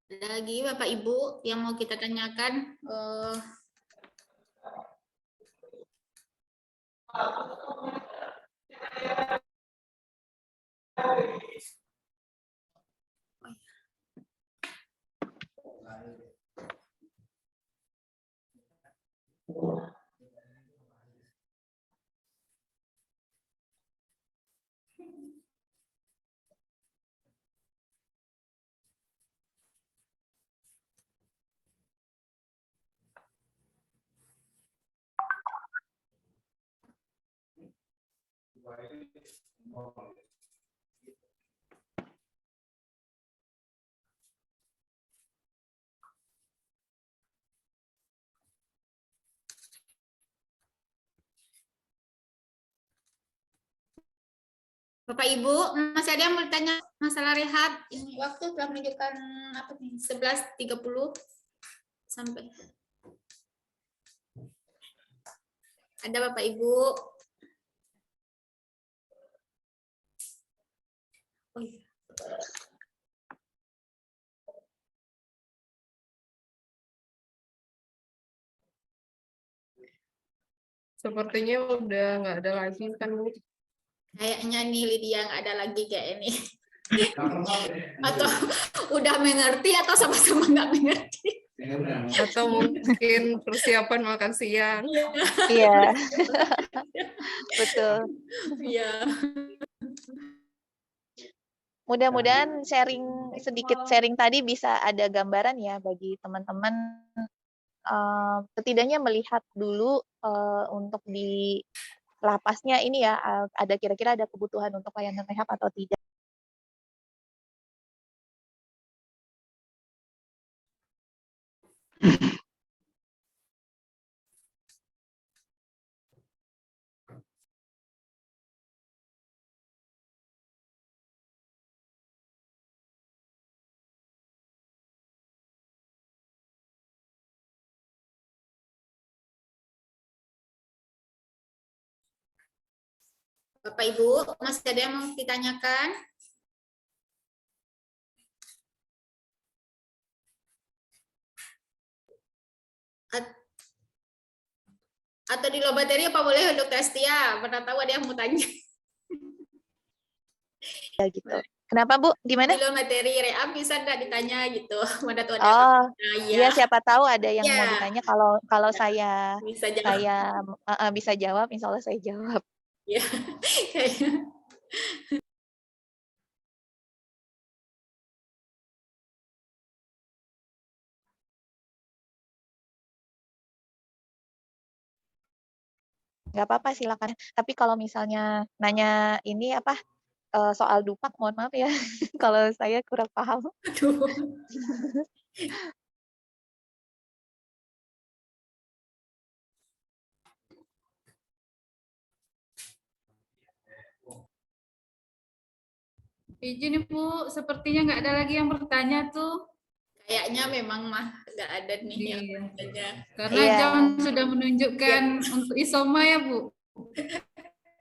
Ada lagi Bapak Ibu yang mau kita tanyakan? Bapak Ibu, masih ada yang mau ditanya masalah rehab? Ini waktu telah menunjukkan apa nih? 11.30 sampai. Ada Bapak Ibu? Oh iya. Sepertinya udah nggak ada lagi kan Bu? Kayaknya nih Lydia nggak ada lagi kayak ini. Atau udah mengerti atau sama-sama nggak mengerti. Atau mungkin persiapan makan siang. Iya. Betul. Iya. Mudah-mudahan sedikit sharing tadi bisa ada gambaran ya bagi teman-teman, setidaknya melihat dulu untuk di lapasnya ini ya, ada kira-kira ada kebutuhan untuk layanan rehab atau tidak. Bapak Ibu, masih ada yang mau ditanyakan? Atau di low materi apa boleh Dr. Astia? Pernah tahu ada yang mau tanya? Ya gitu. Kenapa Bu? Gimana? Di low materi rehab bisa enggak ditanya gitu? Mana tuh ada? Oh, iya siapa tahu ada yang mau ditanya. Kalau saya bisa jawab. bisa jawab, insya Allah saya jawab. Ya. nggak apa-apa silakan. Tapi kalau misalnya nanya ini apa soal dupak, mohon maaf ya kalau saya kurang paham. Aduh. Izin Ibu, sepertinya nggak ada lagi yang bertanya tuh. Kayaknya memang mah nggak ada nih yang Iya. bertanya. Karena Iya. jam sudah menunjukkan untuk isoma ya Bu.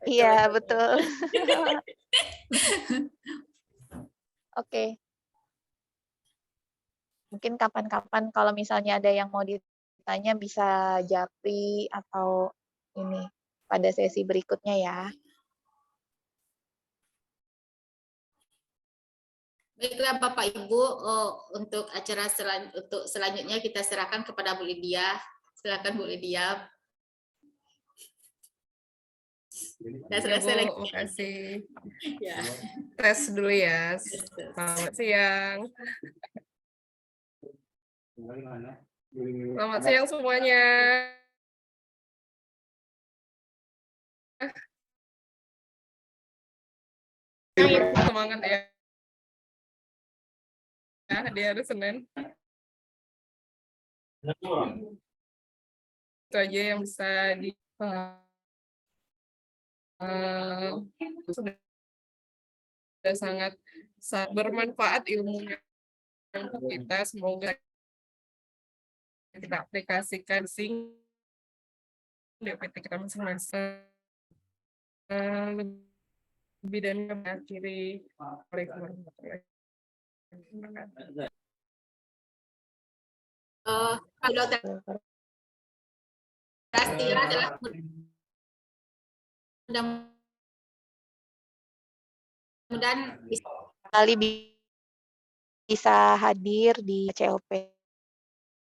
Iya, betul. Oke. Mungkin kapan-kapan kalau misalnya ada yang mau ditanya bisa japri atau ini pada sesi berikutnya ya. Baiklah Bapak Ibu, untuk acara untuk selanjutnya kita serahkan kepada Bu Lydia. Silakan Bu Lydia. Sudah Ya, selesai Bu, lagi. makasih. Ya. Tes dulu ya. Selamat siang. Selamat siang semuanya. Semangat ya. Di hari Senin. Itu aja yang bisa di sudah sangat bermanfaat ilmunya untuk kita. Semoga kita aplikasikan DPT kita masing-masing. Lebih dan mengakhiri. Dokter Rastira adalah mudah-mudahan bisa hadir di COP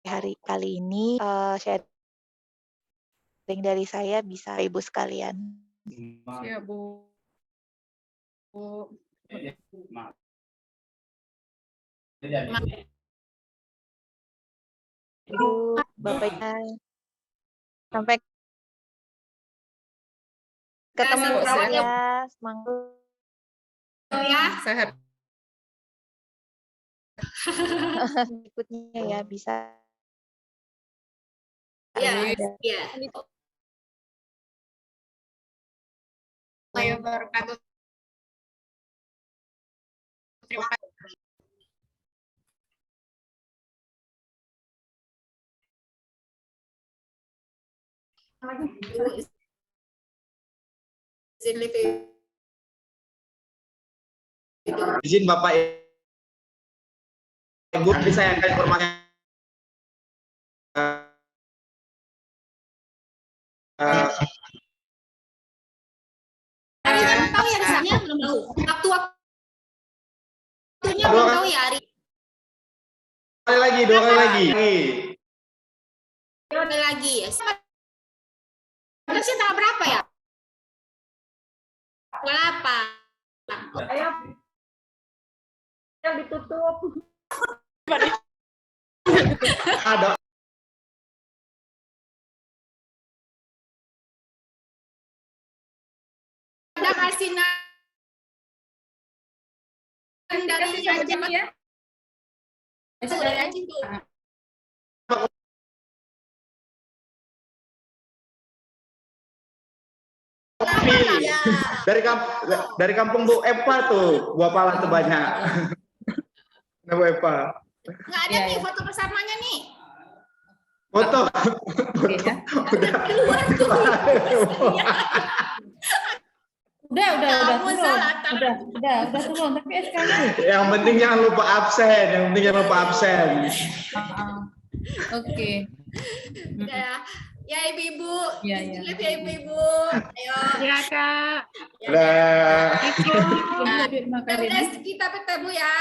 hari kali ini. Sharing dari saya bisa Ibu sekalian. Ya, Bu. Ibu, Bapaknya. Sampai ketemu ya. Semangat. ya. Sehat. Berikutnya ya bisa. Ya, Ada. ya. Terima kasih. Izin Bapak Ibu, saya akan informasi. Hari belum tahu ya misalnya belum tahu. Waktunya belum tahu ya Ari. Dua kali lagi. Dua kali lagi. Terusnya tanggal berapa ya? Tanggal apa? Ayo. Yang ditutup. Ada. Ada asinan dari Anjing ya? Dari Anjing tuh. Dari kampung Bu Epa tuh, buah pala tuh banyak. Bu Epa. Nggak ada nih foto bersamanya nih. Foto. Udah Kamu salah. turun. Tapi SK-nya. Yang penting jangan lupa absen. Oke. Ya ibu-ibu. Ya. Lihat ya ibu-ibu. Ayo. Ya, Kak. Udah. Kita ketemu ya.